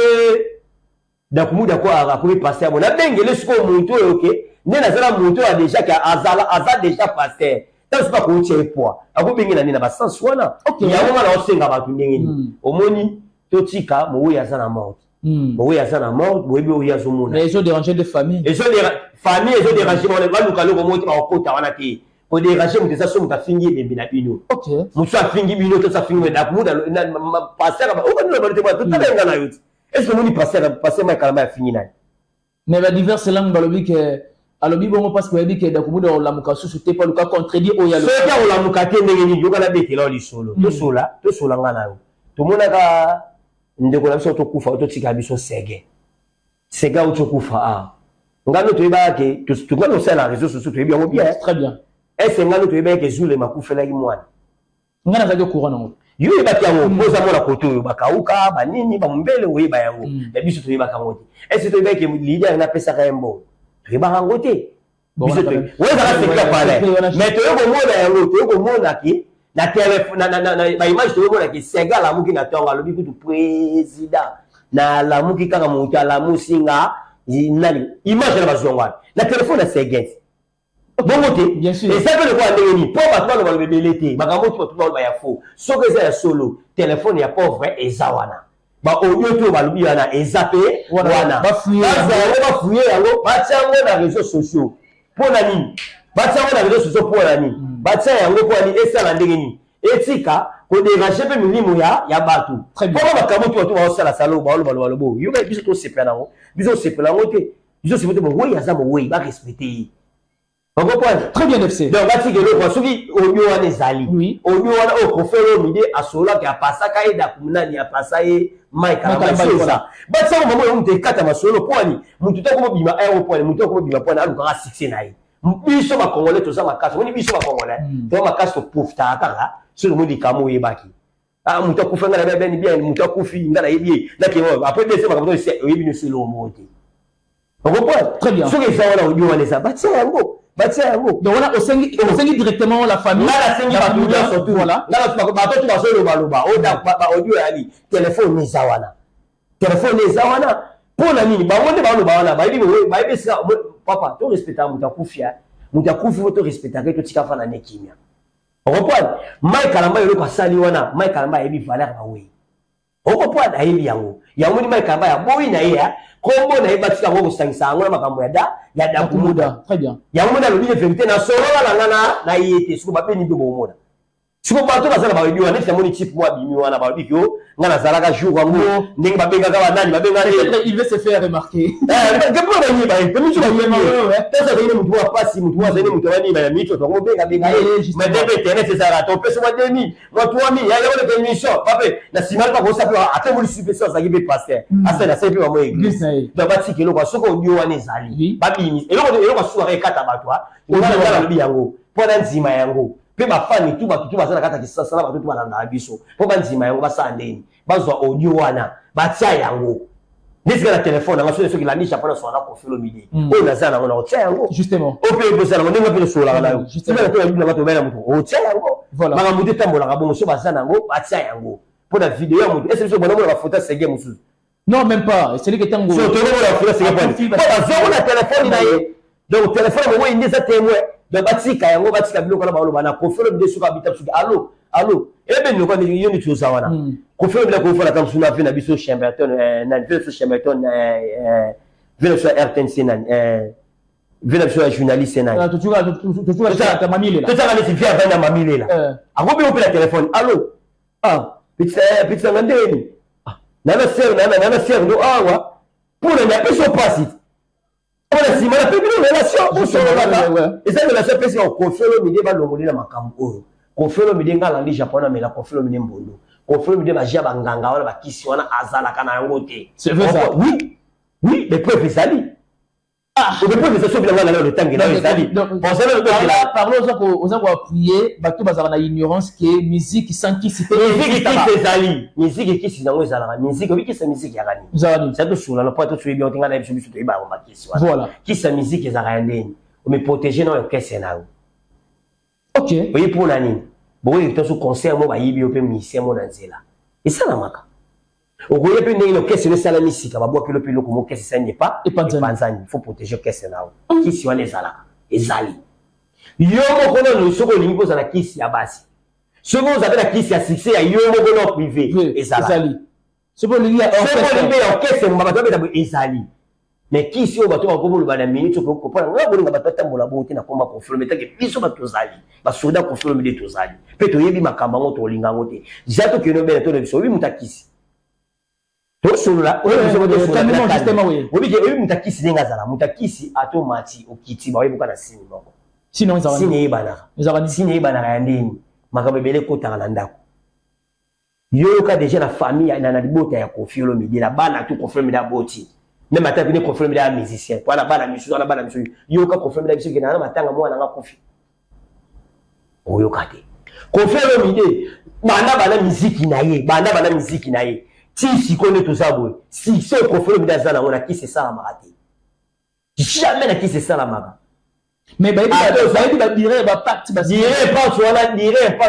dakumuda ko akomi pasteur bona bengele siko muntu oke nena zala muntu a déjà que azala déjà pasteur tant pas ko tche poa akobengi na nina ba sans wana ya ngoma na osenga ba ndenge omoni totika mo ya sana mort mo ya sana mort bo ebi o ya zomona mais ils ont dérangé de famille ils ont dérangé mon ba luka loko moti ba okota wana te ko déranger mo tesa so mo ta fingi bembi na bino mo so fingi bino to sa fingi da kumuda na passer ba o ba no ba te ba to ta nga na yuti est-ce que mo ni passer ma kalama ya fingi na mais ba diverses langues balobi que alobi bongo parce que ebi ke dakumuda o lamuka susu te pas luka contredire o ya lo so ya o lamuka te ndenge ni yoka na betela li solo to sola nga na yo to mona ka ndeko na biso to kufa to tika biso sega o to kufa ngano to iba ke to ngano sala réseaux sociaux to bien bien très bien est-ce ngano to iba ke zule makufela ki mwana ngana za courant nango yo iba ti yango poza mona koto yo bakauka banini ba mbele o iba yango ya biso to iba kango est-ce to iba ke leader na pesa ka embo Riba ngote. Biso to. Weza ka sekla pale. Mais to yoko mona yango, to yoko mona ki na téléphone na ba image to yoko mona ki sega la muki na tonga lobi kutu président. Na la muki kaka muta la musinga nani image na bazongwa. Na téléphone na segete. Bongo te. Bien sûr. Et ça peut le voir ndenge ni. Po ba twa ba bebelete. Makambo to twa ba ya faux. Soko za ya solo. Téléphone ya pauvre ezawana. Ba audio to balubi wana ezape wana ba fuye yango ba tiango na réseaux sociaux pona nini ba tiango na réseaux sociaux pona nini ba tia yango ko ani esala ndenge nini etika ko déranger pe milimo ya batu pona makambo to ba osala salo ba lo yo ba biso to sepela nango biso sepela ngo te biso sepela mo oui azamo oui ba respecter. On comprend très bien FC. Donc bati ke lo ko soki audio wana ezali audio wana o profero mide asola ke apasa ka eda kumunani apasa e Mike Alamba bati sa mama yo mte kata masolo poani mutu to ko bima ayo poani mutu to ko bima poani alu ka 6 na yi biso ba congolais to za makasa woni biso ba congolais to makasa to pufta akanga sur mudi kamo yebaki mutu ko fenga na beni bien mutu ko fi ngala yebi na ke après dese ba ko yebi ni solo moti. On comprend très bien. Ce que ça wana audio wana ça bati yango donc voilà au sengi directement la famille la sengi ba surtout voilà là tu ba to tu ba so loba o da ba audio ali téléphone ni zawana pona nini ba monde ba loba wana ba ibi sika papa to respecter mutakufi to respecter que to tika fana ne kimia on comprend mai kalamba yo ko sali wana mai kalamba ibi valeur ba we on comprend ayi yango ni mai kalamba ya boyi na ya kombo na ibatika ngo kusangisa ngona makambo ya dakumuda très bien yango na lobi vérité na solo la ngana na yete siko ba peni ndo bomona siko ba to basala ba biwa neti moni chip moi bimi wana ba bikyo ngana zalaka jour wango ndenge ba benga ka nani ba benga il veut se faire remarquer ngebo ba yiba pe micho ba yiba pesa ba mutu wa pasi mutu wa zeni mutu wani ba micho to ngo benga mais debe tene c'est ça to pesa ba demi moi 3000 ya yo le mission pape na simal ba ko sape ate mo super ça qui be passer asa na sepe ba mo église ba bati kelo kwa soko ndio wana ezali ba bimi eloko suwa rekata batwa ngana lobi yango pona nzima yango pe ba fani tu ba sana kata kisasa ba tu balanda biso po ba nzima yango ba sandeni bazwa audio wana ba tia yango nisika na telefone nga soki la nisha pana so na confilo midi o na sana ngona o tia yango justement o pe bosala ngo ninga pe so la la yo justement to yibina bato bela mutu o tia yango voilà manga mutu tambola ngabo so ba sana ngo ba tia yango po na video ya mutu est-ce que bona ba photo sege musu non même pas c'est lui qui tango so to ngo la photo sege po ba zo na telefone na ye donc telefone mo indi sa témoin de batika yango batika biloko na baolo bana confirme de suka bita suka allo ebe ni ko ni yoni tuza wana confirme la confirme comme suna vina biso Chamberton na vina so Chamberton vina so RTNC na vena biso ya journaliste na tu ta mamile là tout ça c'est via vena mamile là akobi ope la téléphone allô petite ngandeni nana sœur ndo awa pour na peso passe pour la sima la petite relation pour so là et ça relation pesi on confelo mide ba longoli na makambo oyo confelo mide ngala ndi japonais mais la confelo mide mbondo confelo mide ba jia banganga wana bakisi wana azala kana yango te c'est vrai ça oui les preuves ezali on peut pas faire ça bien là le temps que là ezali parlons aux gens appuyer bato bazala na ignorance que musique sans qui c'est musique qui c'est dans ezala musique oui qui c'est musique ya gani zali ça que sur là pas tout bien tinga na biso biso to iba ba kisi voilà qui c'est musique ezala ndeni on me protéger dans le caisse na OK oui pour nani bon il est sur concert mo ba yibi ope musicien mo na nzela et ça na maka okoye pe ndenge caisse le sala misika ba boki le pilo ko mo caisse ça n'est pas et panzani il faut protéger caisse na qui si wana ezala ezali yo moko no soko lingi poza na kisi ya basi soko ozabela kisi ya succès ya yo moko no privé ezali soko lingi ya orchestre mo bato beta ezali mais kisi o bato ko bolo bana minute ko ko pala ngabo nga bato tambola bote na komba confirmer take biso bato zali ba soda confirmer de to zali pe to yebi makamba ngo to linga ngote jato kino bela to biso bi mutakisi to solo oui mutakisi nenga zala mutakisi ato mati okiti ba webuka na sini moko sinon ezala sini ebana sini ebana ya ndeni makambe bele kota na ndako yo ka déjà la famille na libota ya Koffi Olomide la bana tout Koffi Olomide boti même ata bine Koffi Olomide musicien pour la bana misu na bana misu yo ka Koffi Olomide biso ke na matanga mwana nga Koffi oyo kate Koffi Olomide bana musique na ye si si connaît tout ça boy si c'est Koffi Olomide azana on a qui c'est ça la marate jamais na qui c'est ça la marate mais bah il va dire bah pacte bah dire pas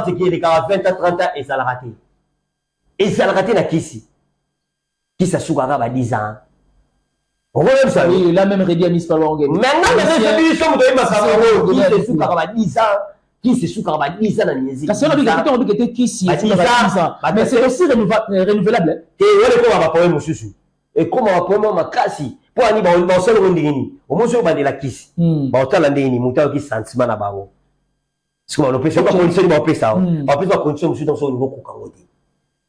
qui est de 20 à 30 ans et ça l'a raté na qui ça soukara ba 10 ans on va même ça oui la même Redia Miss Palwangue maintenant les émissions de Massarango qui se soukara ba 10 ans qui se soukara ba 10 ans na musique parce que on dit que qui si mais c'est aussi renouvelable et on est comme un mususu et comme un problème makasi pour ani ba solo ndingini omoso ba de la kisi ba otala ndini mutao ki sentiment na bango parce que on peut pas condition ba pesa on peut pas condition mususu dans son niveau ko kangote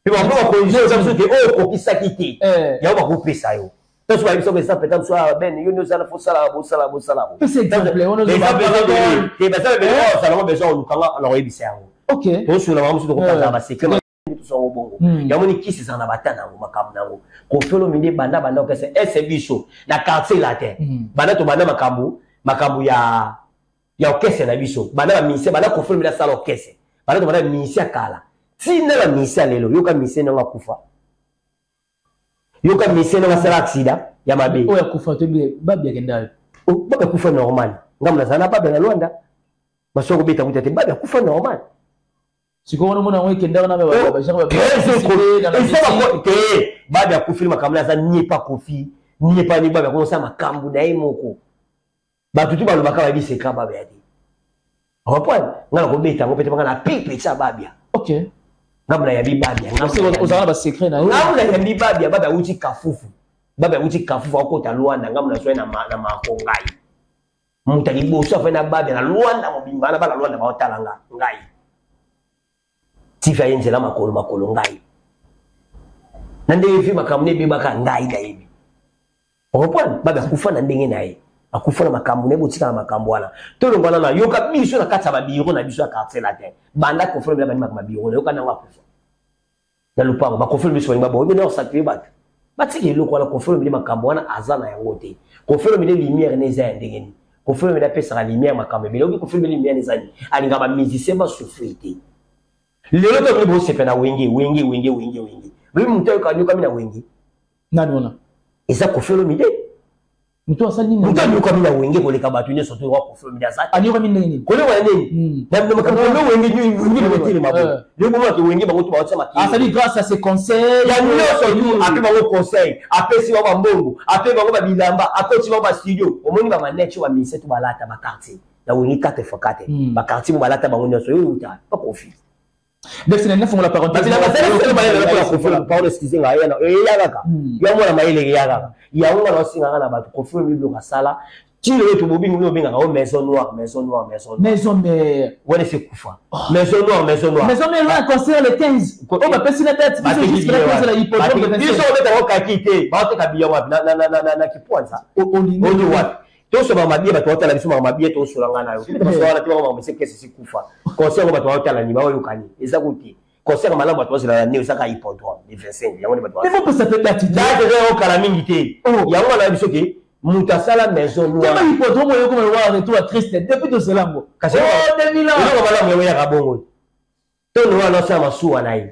puis on peut condition ça mususu que ko kisa kiti ya ba ko pesa yo parce que ça peut peut-être soit ben yo no sala fo sala bo c'est exemple on et ça peut ça va besoin on kanga alors ebisa yango OK to sur la mususu ko kanga ba secret tout bongo yamoni kisi sana batana ngo makambo nango Koffi Olomide banda okese ese biso na quartier la terre banda to banda makambo ya okese na biso banda ba mise banda Koffi Olomide sala okese banda to banda mise kala tina la mise lelo yoka mise nga kufa yoka mise nga sala accident ya mabe oya kufa to bi babia kenda baba kufa normal ngamna sana baba na Luanda masoko beta mutete baba kufa normal sikoona mona ngwe kenda na baba baba ya Koffi makambo za nie pas Koffi nie pas ni baba ko sa makambo na imoko ba tutu ba lobaka ba bise ka baba ya di repoi ngala ko beta ngo pete ngala pipe sa baba OK ngamla ya bi baba ngala ozala ba secret na ngamla ya bi baba uti kafufu akota Luanda ngamla so na makongai mutali boso fa na baba na Luanda mobimba na bala Luanda ba otalanga ngai tifa yenzela makolo ngai nande fi makamune be baka ngai da yibi opon baba kufa na ndenge naye akufa na makamune botika na makambo wana to longwana na yoka biso na kata ba biro na biso ya quartier la terre banda ko fo ba makama biro yoka na wakufa na lupango ba ko fo biso ba bo na osakwe bat batiki lokwa na ko fo bi makambo wana azana yango te ko fo bi lumière neza ndenge ni ko fo bi pesa la lumière makambo bi lobi ko fo bi lumière neza ni alinga ba musicien ba souffrité lelo to bo se pena wenge oui muto ka nyoka mina wenge nani ona eza Koffi Olomide muto asali nini muto nyoka mina wenge ko leka batu ne soto wa Koffi Olomide azati anyoka mina nini ko le wa nini na makambo no wenge nyi le metele mabo le mo to wenge bango to ba tsama ki asali grâce à ses conseils ya no so ape bango conseil ape si ba mbongo ape bango ba bilamba akoti ba studio omoni ba manecho ba mise to balata ba quartier na wenge 4x4 ba quartier mo balata bango nyoso yo uta pas Koffi donc c'est neuf on la parenthèse parole excusez nga yana yaka ya mona maile yaka ya ngana osinga na ba Koffi Olomide kasala Tu le tu bobing nous benga o maison noire, maison noire, maison noire. Maison mère. Ouais, c'est Koufa. Maison noire, maison noire. Maison mère là concert le 15. Oh bah personne la tête, c'est juste la 15 la hippodrome de 25. Ils sont mettre au kakité, ba te kabiya wa na ki point ça. Au niveau de what? To so ba mabie ba to tala biso ma mabie to so langa na yo. To so wala ti ba ma c'est qu'est-ce Koufa. Concert ba to tala ni ba yo kani. Eza kuti. Concert malamu ba to so la ne osaka hippodrome de 25. Yango ne ba to. Mais faut ça peut être là de au kalamingité. Yango na biso ke Mutasala maison noire. Comment hippodrome yo comme le retour à Christ depuis de cela ngo. Oh 2000 ans. Yo ba malamu ya kabongo. To no wana sa masuwa na yi.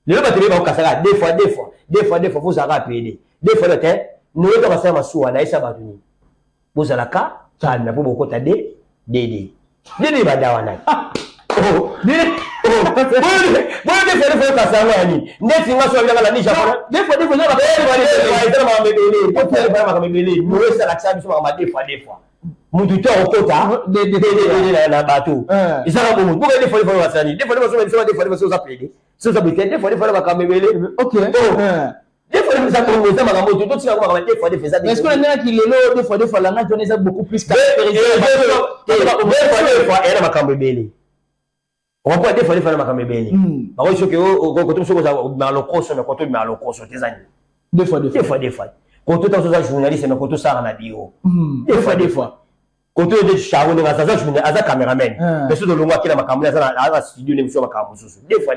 Le ba tele ba kasaka deux fois vous avez appelé. Deux fois le temps, nous to kasaka masuwa na isa batuni. Vous alaka, ça na pour beaucoup tade, dédé ba dawana. Oh, dédé. Bon, des fois kasaka ni. Ndeti ngaso ya la ni japonais. Des fois na ba ba ma mebele. Pour faire ma mebele. Nous ça la ça biso ma deux fois. Mutu to okota de na bateau. Ils ont bon. Pourquoi des fois wasani? Des fois so ça plaider. So ça peut des fois ba mebele. OK. Des fois ça comme ça ma moto tout ça ma des fois des ça. Est-ce qu'on a qui le des fois la na donner ça beaucoup plus que des fois elle ma mebele. On peut des fois ma mebele. Ba ko que ko to so ça ma lokoso mais ko to ma lokoso tes ani. Des fois. Quand tu es journaliste mais quand tu sors na bio. Des fois. Quand tu es charron dans sa journée as caméraman. Mais sur le long qui la makambo à studio l'émission makambo sous. Des fois.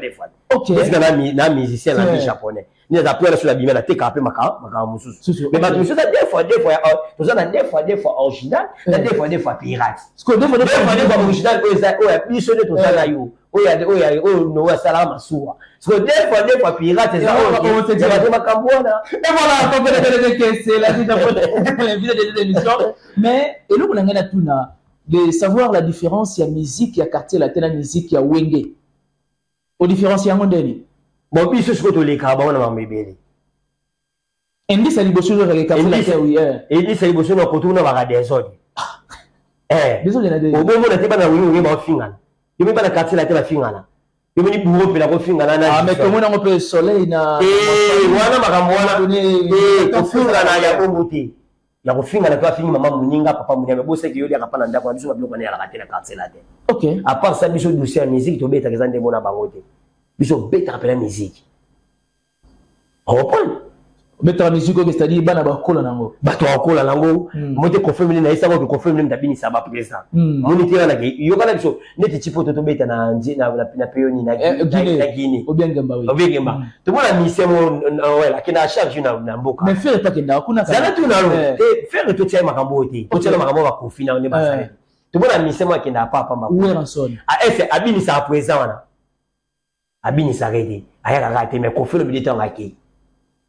OK. Parce que na musicien na japonais. Ni za peur sur la bimela te capé makambo sous. Mais ba monsieur des fois tu ça des fois original, des fois pirate. Parce que des fois original puis sur tout ça là yo. No salama soa. So des fois pirate ça on te dit makambo na. Et voilà, on peut dire que c'est la vie de l'émission. Mais et là on a tuna de savoir la différence il y a musique, il y a quartier latin, la musique, il y a wenge. Au différence il y a ngondeni. Bon puis ce que to les kaba na mabele. Indi ça liboso de quartier latin oui. Et dit ça liboso na koto na ba désordre. Désolé na de. Au bon na te ba na oui ba fingana. Yo me ba na quartier latin ba fingana. Yo me ni bureau pe la ko fingana na. Ah mais comment on peut soleil na wana makambo wana ko fingana ya bombote. Ya kofinga na kwa fingi mama muninga papa muninga bose ki yoli akapana ndako biso babilo kana ya lakatela quartier latin. OK. À part ça biso dossier musique to beta kezande mona bangote. Biso beta appela musique. Reprendre. Beta musique c'est-à-dire bana ba kola nango. Bato akola nango. Mote confirmer na isa ko confirmer ndabini saba président. Moni tira na ke yo kana biso neti tipo to beta na peyoni na Guinée. Obiengemba oui. Obiengemba. To mona mission ouais la kina charge na mboka. Mais faire pas kenda kuna ça na tout na lo. Faire to tia makambo te. To tia makambo ba confina ne ba ça. To mona mission moi kenda papa mba. Où est ranson? Ah c'est abini sa présent wana. Abini sa rede. Aya ka te mais confirmer le militant ngaki.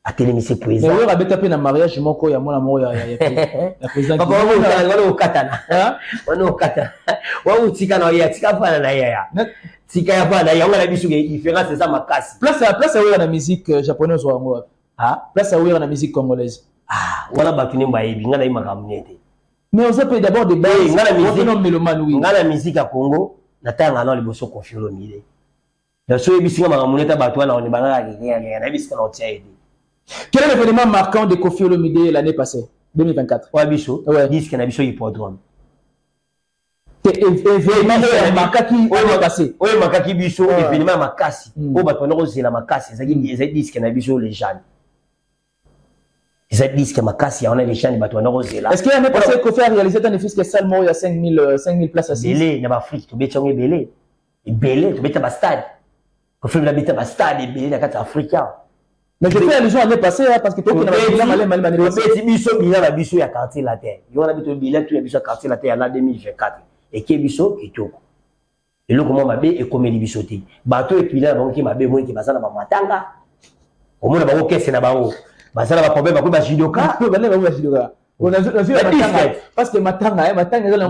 A télémission président. Mais on a betapé na mariage moko ya mona mo ya président. Papa on katana. On katana. Wa utika na ya tika fana na ya. Tika ya fana ya ngala bisu ke différence c'est ça makasi. Place à la musique japonaise wa ngo. Place à la musique congolaise. Wala batuni mbayebi ngala imaka munete. Mais on s'appelle d'abord des bases. Ngala musique non mélomane oui. Ngala musique à Congo na tanga na liboso confirmer mile. La soye bisinga makamuneta batwa na on banga ya na bisika na otiaide. Quel est l'événement marquant de Koffi Olomide l'année passée, 2024? Wabiso, disque na biso hippodrome. Événement makaki l'année passée. Oui, makaki biso événement makasi. O bato na kozela makasi, ezali disque na biso les jeunes. Ezali disque makasi on a les jeunes bato na kozela. Est-ce que l'année passée Koffi a réalisé un effet seulement il y a 5000 places assises? Belé na Afrique, to betonge belé. Belé, to beta ba stade. Koffi la beta ba stade belé na kata africain. Mais je fais allusion à l'année passée parce que toi qui n'as pas dit biso bila la biso ya quartier latin. Yo na bito bila tu ya biso quartier latin en 2024. Et qui biso kitoko. Et le comment mabe et comme li biso ti. Bato et puis là bango ki mabe mo ki basana ba matanga. Au moins bango kese na bango. Basana ba problème ba jidoka. Ba ne ba jidoka. On a vu matanga parce que matanga matanga dans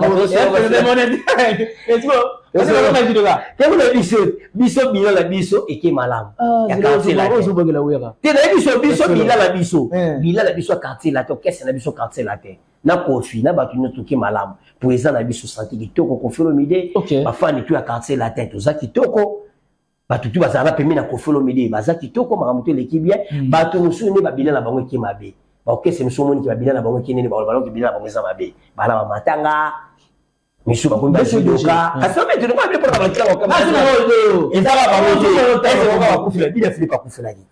le biso bila la biso et qui malam ya quartier la te na biso bila la biso quartier la to kese na biso quartier la te na Koffi na batu no toki malam président na biso santé kitoko Koffi Olomide ba fani tu ya quartier la te to za kitoko batu tu bazala pemi na Koffi Olomide baza kitoko makamuto leki bien batu musu ne ba bila na bango ki mabe Ok, c'est monsieur moni qui va bien na bango qui n'est pas le ballon qui bien na bango ça va bien. Bana ba matanga. Monsieur ba ko ba judoka. Asa mais tu ne pas bien pour la matanga comme ça. Et ça va ba moto. Est-ce qu'on va couper bien fait pas couper la vie.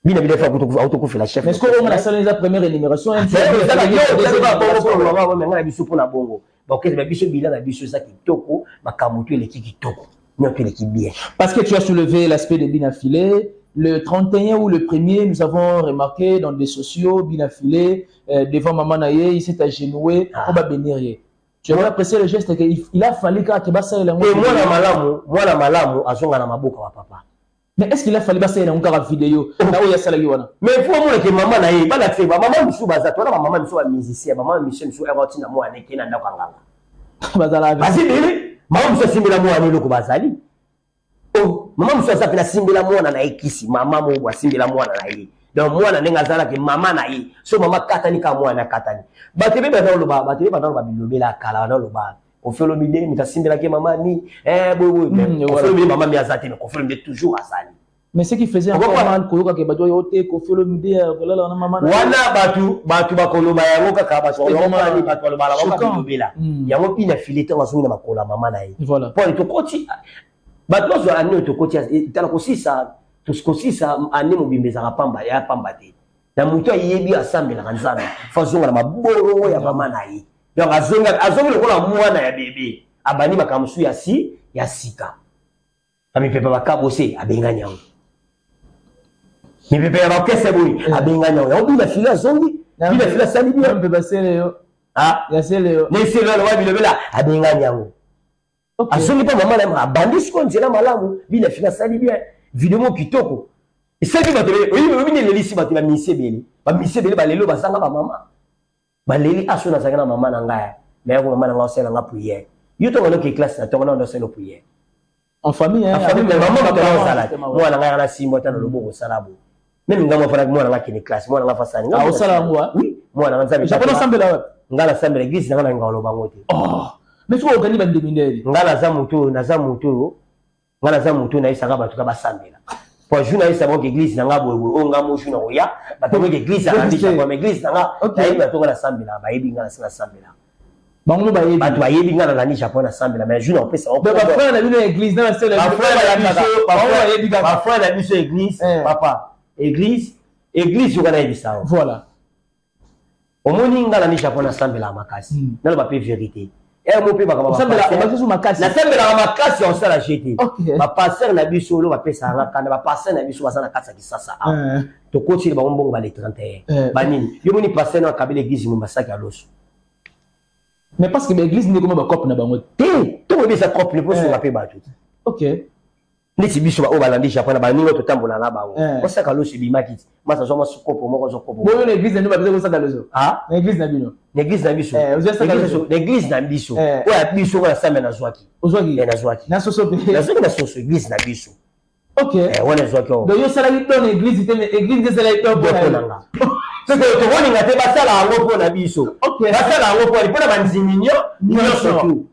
Bien bien fait auto couper la chef. Mais est-ce qu'on a salé la première énumération un ça va bien ba bongo pour maman mais ngana biso pour na bongo. Ba ok ba biso bilan na biso ça kitoko makamutu le kitoko. Nyoto le bien. Parce que tu as soulevé l'aspect de Binafilé. Le 31 ou le 1er, nous avons remarqué dans des sociaux, Binafilé, devant Maman Naye, il s'est agenoué pour bénir. Tu as apprécié le geste qu'il a fallu que Bassa ait la moi la malamu, azonga na maboka wa papa. Mais est-ce qu'il a fallu Bassa ait la vidéo? Mais il faut que Maman Naye, pas la maman Missou Baza, toi, maman Missou est musicien, maman Missou est roti na moi, n'est n'a pas vas-y, maman Missou simila moi, n'est le Bazali. Oh, maman Moussa ça fait la simbela mwana na ekisi maman mo wa simbela mwana na ye donc mwana nenga zala ke maman na ye so maman katani ka mwana katani batebe ba dans le ba batebe ba dans ba bilobela kala dans le ba on fait le midi mi ta simbela ke maman ni boy on fait le midi maman mi azati mais on fait le midi toujours azali mais ce qui faisait encore mal koyoka ke bato yote ko fait le midi là na maman wana batu ba koloba yango kaka ba so maman ni batu lo bala ba bilobela yango pina filete ngazungi na makola maman na ye voilà pour to koti Batlo zo ane otokoti tala kosisa toskosisa ane mobimbeza pamba ya pamba te na mutu ayebi asambela kanzana fazonga na maboro ya mama na ye donc azonga lokola mwana ya bebe abani makamsu ya sika ami pepe bakabose abenga nyango mi pepe ya bakese boy abenga nyango ya obina fila zongi bila fila sali bien pepe basele yo ya sele yo ne sele yo wa bilobela abenga nyango. Okay. Azongi pa maman na abandi siko nzela malamu bila fina sali bien vidéo kitoko et ça qui va te oui ne lisi ba te ba misebele ba lelo ba sanga ba maman ba leli aso na sanga na maman na ngaya mais ko maman na ngao sela nga prière yo to ngono ke classe na to ngono ndo selo prière en famille hein mais maman ba to sala moi na ngaya na simbo ta no loboko salabo même ngamo fana moi na ngaki ni classe moi na nga fasani nga osala moi oui moi na nzabe japonais ensemble là ngala semble l'église na ngalo bango te oh mais tu organise ba ndemindeli ngala za mutu na isanga batu ka basambela pour journée isa mo église na ngabo o ngamo journée oya batu mo église na ndisha kwa église na nga na batu na sambela ba yebi ngala sina sambela bango ba yebi batu ba yebi ngala na ndisha kwa na sambela mais journée on peut ça ba frère na bino église na sele ba frère na biso église papa église yo kana yebisa voilà omoni ngala ndisha kwa na sambela makasi na ba pe vérité et mon père va na sembela makasi on sala jeter ba passer na biso lo ba pesa nga kana ba passer na biso basana kasa kisasa to koti ba mbongo ba le 31 ba nini yo moni passer na kabila église mo basaki a loso mais parce que l'église n'est comme ba cop na bango to mo bisa cop ne po so ba pe ba tout OK neti biso ba o balandisha pana ba ningo to tambola na bango ko saka loso bi makiti masa zo masu kopo moko zo kopo boyo l'église ne ba bisa ko saka loso l'église na bino l'église na biso l'église na biso oya biso ko na samba na zwaki na zwaki na soso pe na soso église na biso OK wana zwaki o donc yo sala ki ton église te église de sala to bonanga c'est que to woni ngate ba sala ngo po na biso ba sala ngo po ipona banziminyo nyonso tu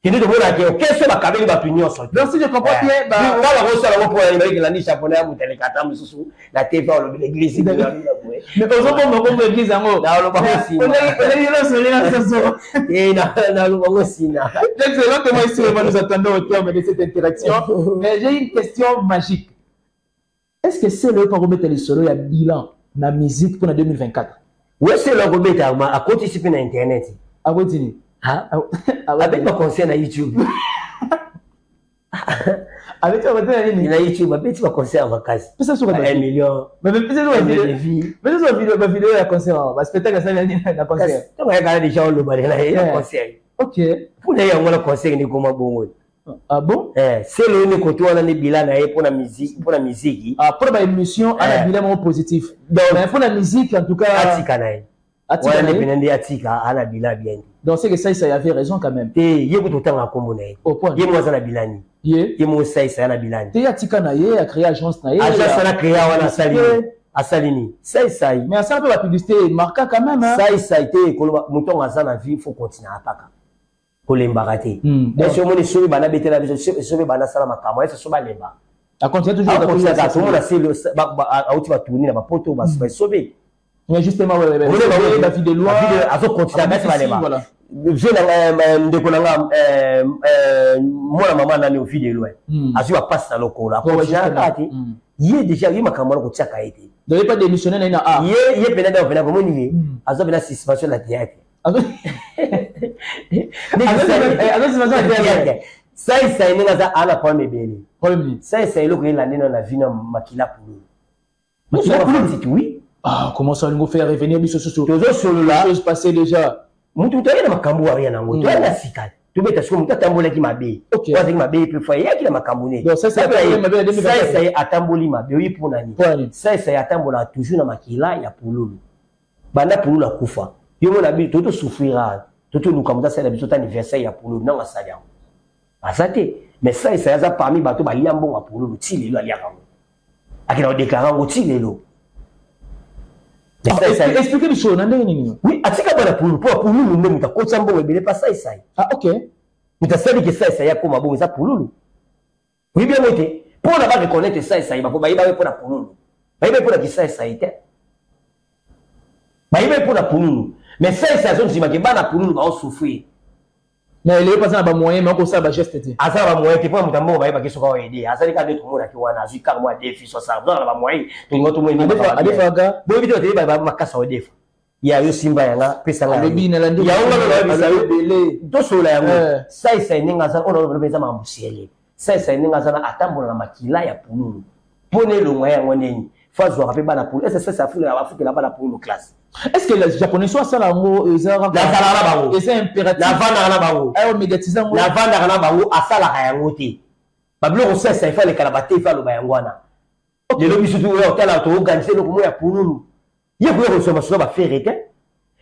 kini to bona ke keso ba kabeli ba nyonso donc si je comprends bien ba ngala ko sala ngo po ya ibaki la ni japonais ya mutele kata mususu la teva o l'église de la mais ozo bomba ko église ngo na lo ba sina na lo ba sina donc c'est là que moi ici nous attendons au terme de cette interaction mais j'ai une question magique est-ce que c'est le pour remettre les solos ya bilan na musique pour 2024 oui c'est le remettre à côté si na internet à côté avec ma conseil na YouTube avec toi na YouTube avec ma conseil en vacances ça sur 1 million mais ça vidéo ya concert ba spectacle ça na concert to ga ga déjà on le bale na concert OK pour d'ailleurs on le concert ni comment bon ah bon c'est le ne ko to na ni bilan na pour la musique pour ba émission à la bilan positif donc pour la musique en tout cas atika na Atika na binende atika ana bila bien. Donc c'est que ça y avait raison quand même. Yeko to tanga kombo na ye. Au point. Ye mo za bilani. Ye mo ça na bilani. Te atika na ye a créé agence na ye. Agence na créé wana salini. Asalini. Ça. Mais ça peut la publicité marquant quand même hein. Ça a été koloba mutonga za na vie faut continuer à paka. Kolembaraté. Et sur mon sobi bana betela biso sobi bana sala makamo et so ba lemba. A continuer toujours à tout le monde a c'est le auti ba tourner na ba poto ba sobi. Mais justement, la vie de loi. Azo continue à mettre voilà. Je n'ai de konanga moi la maman n'a au vie de loi. Azo va passer dans le cours là. Il est déjà il m'a kamala ko tsaka été. Vous n'avez pas démissionné na a. Il est pénal dans comment ni. Azo bien la suspension la théâtre. Azo ça il n'est pas à la pomme belle. Ça c'est le que l'année dans la vie na makila pour. Makila pour oui. Ah, comment ça nous faire revenir sur ce là chose passée déjà. Mutu to yana makambo rien nango. To yana sika. To beta siko mutu atambola ki mabe. Kwa zaki mabe pe fois ya kila makambo ne. Donc ça c'est mabe ça atamboli mabe oui pour nani. Ça atambola toujours na makila ya pululu. Bana pululu akufa. Yo mona bi toto souffrira. Toto luka muta ça la biso anniversaire ya pululu na wasali yango. Asate mais ça ya parmi bato ba liambo ya pululu ti lelo alia kango. Akina déclarer ngo ti lelo. Expliquez les choses, oui, atika bana pour nous nous muta ko tsambo webele pas ça ça. Ah OK. Muta sali que ça ya koma bon ça pour nous. Oui bien moté. Pour la ba reconnaître ça ça ba ko ba iba pour la pour nous. Ba iba pour la ça ça été. Ba iba pour la pour nous. Mais ça zone si ma ke bana pour nous ba souffrir. Mais il est pas ça ba moyen mais ko ça ba geste té. Asa ba moyen té pour mutambo ba iba ke so ko aider. Asa ni ka de tout monde ki wana azu car moi défi so ça ba moyen. To ngoto mo ni ba ga. Bo vidéo té ba makasa o défi. Ya yo simba yanga pesa nga. Le bina la ndi. Ya on va le belé. Do so la yango. Ça ninga za on va le ma musiele. Ça ninga za na atambola na makila ya pununu. Pone lo moyen ngondeni. Faut zo rappeler bana pour. Est-ce que ça fout la bana pour nos classes. Est-ce que les japonais sont ça là ngo ezara la sala bango et c'est impératif la vanda na bango ay médiatiser ngo la vanda na bango asala ka yango te bablo ko sesa il fallait kala baté fa lo ba yangwana le lobi surtout yo tala to organiser lo ko ya pununu ye ko so ma so ba faire te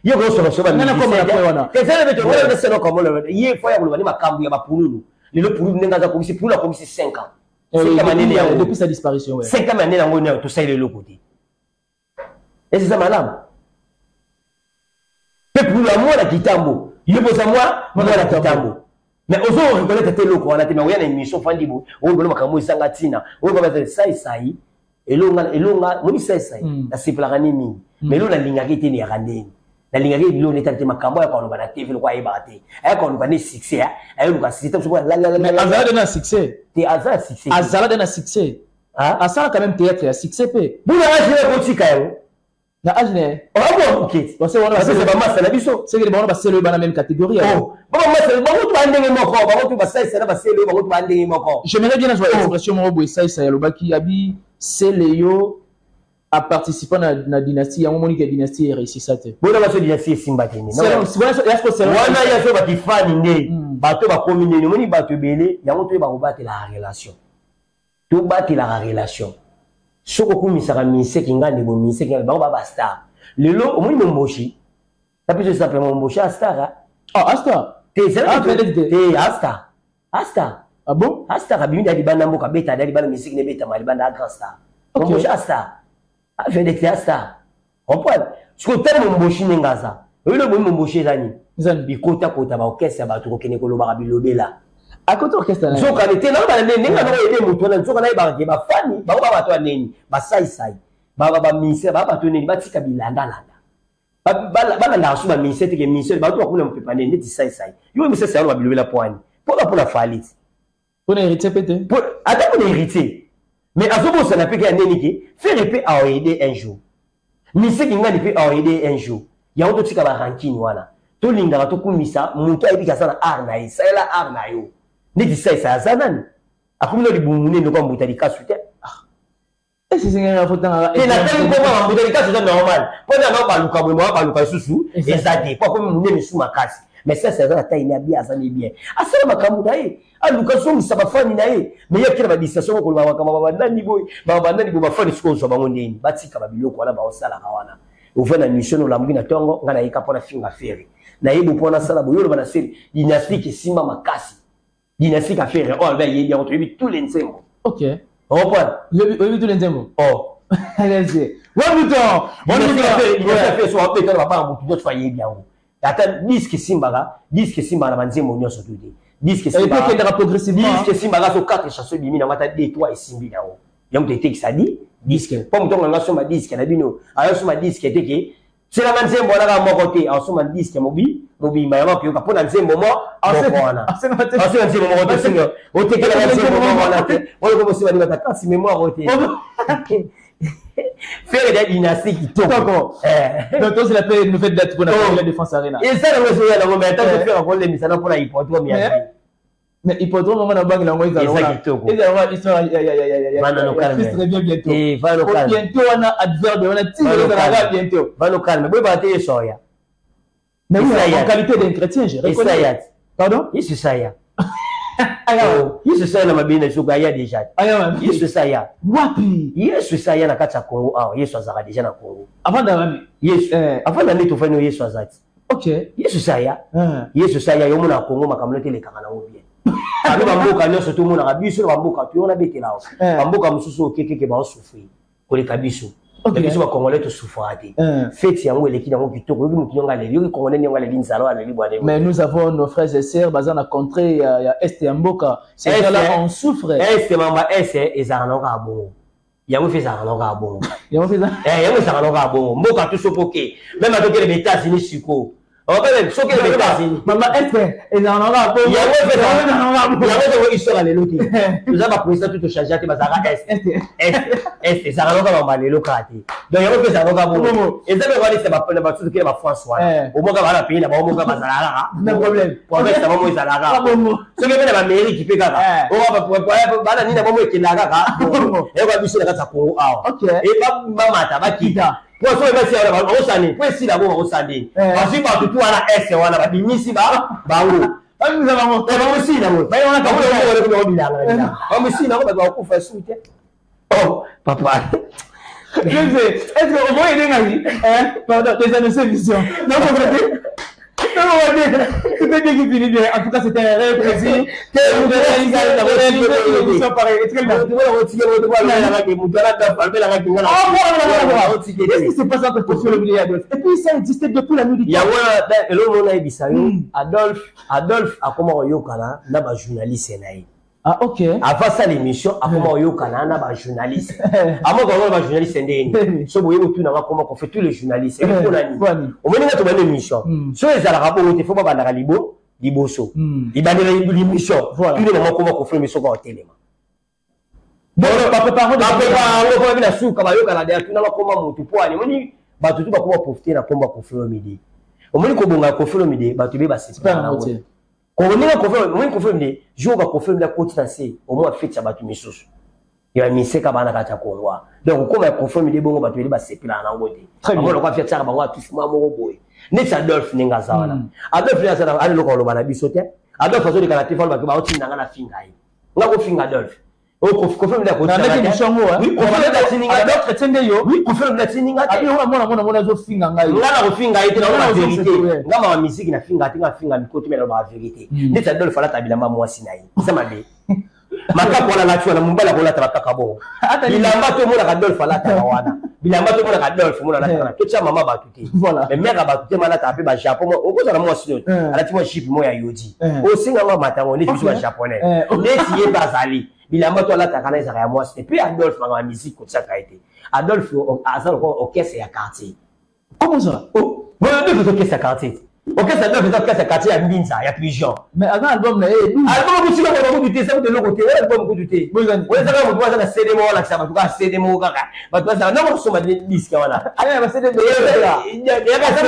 ye ko so ba nana comme la fois wana que ça le beto le c'est non comme le ye faut ya lo ba ni makambu ya ba pununu le pununu nenga za ko bisi pour la ko bisi 5 ans depuis sa disparition ouais 5 ans année nango ne to ça le côté et c'est ça madame. Pour l'amour la kitambo il pose à moi la kitambo mais aux autres reconnaître tes locaux on a mais une émission fandibo on va makambo sangatina on va faire ça et longa moi ça la seplarani mingi mais là la lingaki te ni randeni la lingaki lo ne tarte makambo ya kwa na TV kwa ibate ay kwa no ba succès ay lo ka système so la mais azala na succès te azala succès azala na succès ah azala quand même théâtre ya succès pe buna ajira ko tika yo na ajne oh OK parce que c'est pas mal ça la biso c'est que les bons c'est le dans la même catégorie oh bon moi c'est bon tout andenge moko bon tout ba ça c'est le bon tout andenge moko j'aimerais bien jouer expression mo boy ça ya lobaki abi c'est Léo a participé na dynastie ya moni que dynastie réussi ça te bon la dynastie simba teni c'est est-ce que c'est wana ya so ba kifani nde bato ba commune ni moni bato belé yango to ba robate la relation to battre la relation soko kumisaka mise kingani bo mise kingani ba star lelo omoni momboshi tapis ça fait momboshi a star ah star te c'est te asta ah bon asta kabimi dali bana mboka beta dali bana mise kine beta mali bana grand star momboshi a star a fait des star comprendre soko tellement momboshi nengaza lelo bo momboshi zani bikota kota ba orchestre ba to kokene ko loba bilobela à côté orchestre so ka était na ba nene nga no ede muto na so ka na ba ke ba fani ba ba to neni ba sai ba mise ba to neni ba tika bilanda ba na su ba mise te ke mise ba to ko na mpepa neni ti sai yo mise sai ba bilobela poani pour la falit pour hériter peut-être pour attends pour hériter mais à ce moment ça n'a plus qu'à neni ki faire épée à aider un jour mise ki nga ni peut aider un jour ya on to tika ba ranking wana to linga to kumisa muto ayi ka sana arna sai la arna yo ni ça zanani akumino libumune ndo kwa mbutali kasu te et c'est ngena fotanga et la telle ko mbutali kasu c'est normal pona na baluka bwe ba baluka susu ezate kwa ko munene misu makasi mais ça la taille na bien ça ni bien asala makambu nae aluka so musaba fani nae mais yakira ba disation ko ba kama ba nani boy ba nani bo ba fani sko so ba ngondeni batika ba biloko wana ba osala kawana uvena mission la mbina tongo ngana yika pona finga feri na yibu pona sala boyolo bana seri dynastique simba makasi dynastique à faire oh ben il y a retrouvé tous les nzembo OK on voit oui tous les nzembo oh allez-y one bouton on fait soit peut être pas un bouton d'autres foyer bien attends disque simba na banzembo nyoso tout dit disque simba et puis qu'il progressivement disque simba ga so 4 chasseurs bimi na mata 2 3 et simbi na ya mutu etekisa disque po mutu nganga soma disque na bino ayo soma disque teke sela man nzembo wana moko te asoma disque mobimba yango koyoka mpona nzembo moko wana asenga nzembo moko te singa otekela na nzembo moko wana te oyo komosima ni bata kasi mémoire ote faire des dynasties qui tombent. Donc, c'est la paix, une nouvelle date pour la Défense Arena. Et ça, le monsieur, il a fait faire un rôle de mission pour la hippodrome. Mais hippodrome, on a banque la moïse. Ils sont très bien bientôt. Et va bientôt, on a adverbe, on a tiré bientôt. Va nous calmer. Oui, bah, t'es soya. Mais oui, en qualité d'un chrétien, je reconnais. Pardon? Il se saïa. Yesu saya na mabina suka ya deja. Yesu saya. Wapi? Yesu saya na kati ya Congo. Ah, Yesu azaka deja na Congo. Avant d'aller. Yesu. Avant d'aller to fanya Yesu azati. OK. Yesu saya. Yesu saya yo muna Congo makamlote le kanga na obie. Abi bamboka nyoso to muna kabiso na bamboka to na betela. Bamboka mususu okekeke ba osufri. Ko le kabiso. Les gens congolais te souffrent. Faites yango eleki yango kitoko yoki mutu ngale yoki congolais nyonga le linzalo ale libwane. Mais nous avons nos frères et sœurs bazan a contré il y a Est et Mboka. C'est là on souffre. Est mama est ezana ka bongo. Yango fait ça na ka bongo. Yango fait ça. Yango ça na ka bongo. Mboka tout sopoke. Même avec les États-Unis siko. On va même soke les États-Unis. Maman est ezana ka bongo. Yango fait ça na ka bongo. Yango ils sont allés loti. Nous avons président tout changer à bazara est ça na ka mama le lokati. Donc yango fait ça na ka bongo. Et ça me va laisser ba tout que ba France wa. Au moins ka ba pays na ba mo ka bazara. No problème. Pour mettre ça mo ezala ka. Soke bena ba mairie qui peut kaka. On va ba na ni na ba mo ekela kaka. Et ba biso na ka Congo awa. OK. Et ba mama ba kita. Pour ça, il va essayer de s'en aller. Pour essayer d'avoir un sandé. Parce que partout, on a S, on a des missi, bah, où. Nous avons aussi, là, mais on a quand même on me signe, on va faire soutien. Oh, papa. Je sais. Est-ce qu'on va aider Nali? Pardon, des années vision. Non, c'était bien qui finit bien. En tout cas, c'était un réel plaisir. Qu'est-ce qui se passe entre Kofi Olomide et Adolphe? Et puis ça existait depuis la nuit du temps. Adolphe a comment yokana na ba journaliste naï. Ah, OK. Avant ça l'émission, à comment yokana na ba journaliste. Avant qu'on va journaliste ndeni. So boye mutu na comment qu'on fait tous les journalistes. Et pour nani. Au moins na to ba émission. So les ala rapport il faut pas bandaka liboso. Il ba l'émission. Voilà. Il est comment qu'on fait émission kwa télé. Bon, papa on va venir sous kaba yokana derrière tout na comment mutu po ali. Moni ba tout ba comment profiter na comment Kofi Olomide. Au moins ko bonga Kofi Olomide ba to be ba c'est pas. Quand on est confirmé, je vais confirmer la quotité, au moins fait ça battu mes sources. Il va misser kabana kata Congo. Donc comme on confirme des bons battu les bas c'est pila na ngoti. On va faire ça ba wa tout ma mo boy. Net Adolphe ninga zawana. Adolphe ya sana ali lokolo bana bisote. Adolphe zo de kana téléphone ba ba oti nanga na finga yi. Nga ko finga Adolphe. O confirme la quotité. Na ndeki mshongo wa. Oui, confirme la tininga Adolphe tende yo. Oui, confirme la tininga. Abi mona zo finga ngai. Nga na finga yi na la vérité. Nga ma musique na finga tinga finga mikoto mais la vérité. Net Adolphe fala tabilamba mwasi na yi. Ça m'a dit. Maka kwa la tuana mumbala kwa la tabaka bo. Bilamba to mona Adolphe fala tawana. Bilamba to mona Adolphe mona la tawana. Tout ça maman ba tuté. Voilà. Mais mère ba tuté mala tapé ba Japon. O ko za mo sino. Ala ti mo ship mo ya yodi. O singa mo matango ni biso ba japonais. Neti ye bazali. Bilamba to la takana za ya mwasi. Puis Adolphe ma musique ko ça ka été. Adolphe a ça au caisse ya quartier. Comment ça? Oh, voilà deux photos caisse ya quartier. OK, ça doit faire caisse ya quartier à Mbinza, il y a pigeon. Mais avant album là, album tu vas beaucoup douter, ça de l'autre côté, album beaucoup douter. Oui, ça va vous voir ça CD mo là ça va tout CD mo kaka. Ba toi ça non so ma disque voilà. Ah ba CD là. Il y a pas ça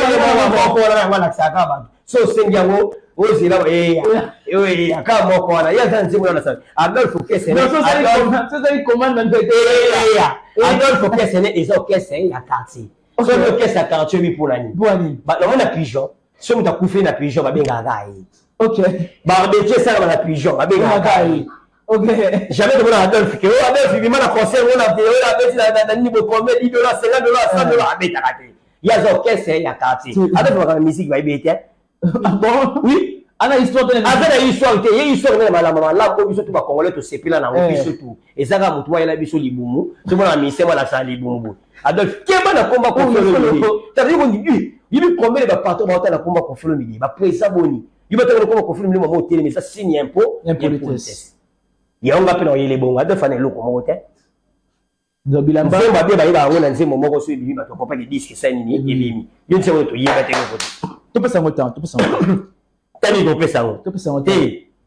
mo là voilà ça ka ba. So sengiango o zira oui aka mo ko là. Il y a ça nzimo là ça. Adolphe caisse. Non, ça il commande dans le Adolphe caisse né et ça caisse ya quartier. So le caisse ya quartier oui pour l'année. Ba non on a pigeon. Si on t'a coupé na pigeon, va bien gagaï. OK. Barbecue ça na pigeon, va bien gagaï. OK. Jamais de mon Adolphe que Adolphe il m'a la concert on a fait na niveau combien $10, $50, $100 à beta raté. Il y a zo caisse il y a quartier. Adolphe la musique va bien. Bon, oui. Ana histoire de la histoire il y a histoire même la maman là ko biso tout ba congolais to sepila na biso tout. Et ça ga mutu wa ila biso libumu. Tout mon ami c'est moi la sa libumu. Adolphe kemba na combat ko t'as dit on dit il lui promet les partout dans la combat Kofi Olomide ba président boni il va te le combat Kofi Olomide mo télé mais ça signe impôt impolitesse il y a on va peine les bons Adolphe na loko mo te Bilamba. Nzembo abe baye bango na nzembo moko so ebimi bato comprendre que disque ça nini ebimi. Yo nzembo to yeba te ko. Tu peux s'en temps, tu peux s'en temps. Tani ko pesa ngo. Tu peux s'en temps.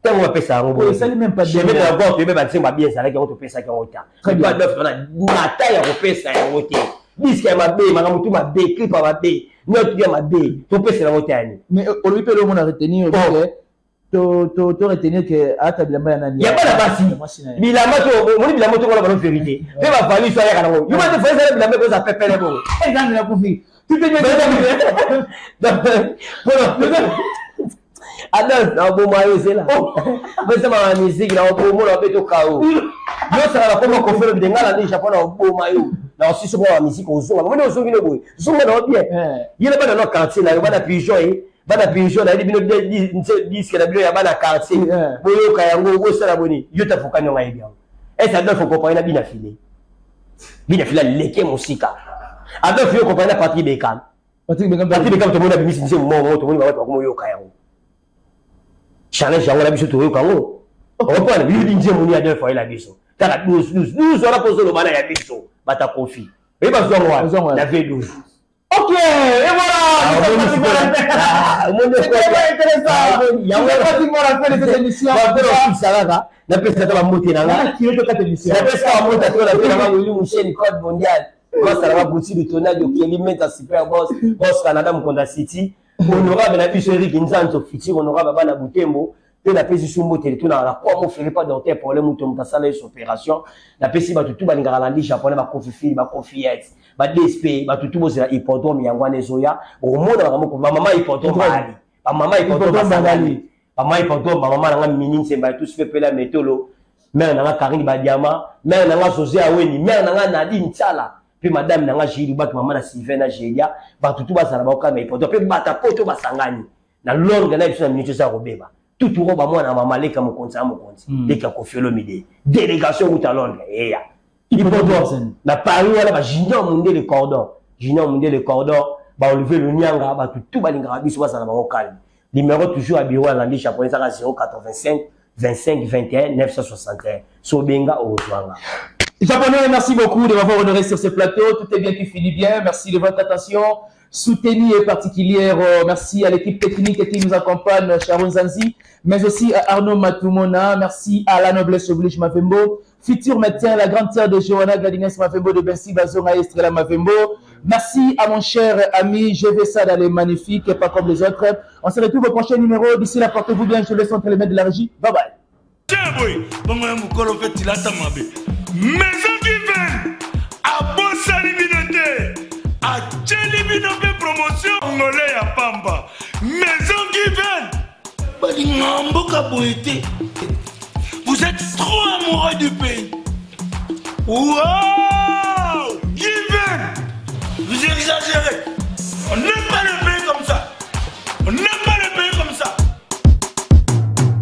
Tant on pesa ngo. Ça lui même pas bien. Je vais d'abord tu be nzembo bien ça là ko to pesa ki ngo ta. Très bien. Na ta ya ko pesa ngo te. Disque ya mabe makambo tu mabe clip mabe. Notre ya mabe. To pesa ngo ta ni. Mais on lui peut le monde retenir to retenir que ata bilamba ya nani. Ya bana basi. Bilamba to moni bilamba to ko la bonne vérité. Pe ba fali so ya kana ngo. Yo ba te faire ça bilamba ko ça pepele bo. Exemple la confi. Tu peux Adolphe, na bon mayo c'est là. Mais ça ma musique là, on peut mon abeto kao. Yo ça la comment qu'on fait le denga là déjà pendant bon mayo. Là aussi sur la musique on zonga. Mais on zonga le boy. Zonga na bien. Il est pas dans notre quartier là, il va na pigeon bana pigeon na bino disque na bino ya bana quartier. Boyo kayango go sala boni. Yo ta fokanya ngai bien. Et ça doit faut comprendre na bina filé. Bina filé leke musika. Adolphe yo comprendre Patrick Bekam. Patrick Bekam to mona bimisi nse mo to mona ba ko mo yo kayango. Challenge yango la biso to yo kango. On peut aller lui dire moni Adolphe il a biso. Tala 12 on a posé le bana ya biso. Bata confi. Et ba zongo la V12. Ok, et voilà. C'est intéressant. Il y a pratiquement la fin de cette émission. Ça va. Na pesa ta moté na nga. Qui est cette émission? Na pesa ta moté to la pesa na ngoli musheni code mondial. Boss à la boutique de Tonal de Kelimenta Super Boss, Boss Canada Mkonda City, honorable na biso Eric Nzanto Fiti, honorable bana Butembo, pe na pesi sumbo téléto na la quoi mo ferait pas docteur problème muto mtasala les opération, na pesi ba tutu ba lingara landi japonais ba confifi ba confiette, ba DSP, ba tutu bo zela hippodrome yangwane zoya, au monde ba maman hippodrome bali, ba maman hippodrome bali, ba maman hippodrome ba maman nga minine semba tous fait pela métolo, mère na Karine Badiama, mère na José Aweni, mère na Nadine Tsala. Puis madame nanga jiri bat maman na Sylvain na Jelia ba tutu ba sala ba ka mais poto pe bata poto ba sangani na longue na biso na minute za robeba tutu ro ba mwana mama leka mo konza mo konzi leka ko felo mide délégation ou ta Londres ya il poto na Paris wala ba junior mondial le cordon ba Olivier Lunyanga ba tutu ba linga biso ba sala ba okali numéro toujours à bureau à l'andi japonais à 085 25 21 961 Sobenga Ozwanga. Japonais, merci beaucoup de m'avoir honoré sur ce plateau. Tout est bien qui finit bien. Merci de votre attention soutenue et particulière. Merci à l'équipe technique qui nous accompagne, Sharon Zanzi, mais aussi à Arnaud Matumona. Merci à la noblesse oblige Mavembo, futur médecin, la grande sœur de Johanna Gladines Mavembo de Bensi Bazonga Estrella Mavembo. Merci à mon cher ami, je vais ça dans les magnifiques et pas comme les autres. On se retrouve au prochain numéro. D'ici là, portez-vous bien. Je laisse entre les mains de la régie. Bye bye. Maison Given à Bossalibinoté à Tchelibinoté promotion Ngolé à Pamba. Maison Given vous êtes trop amoureux du pays. Wow Given vous exagérez.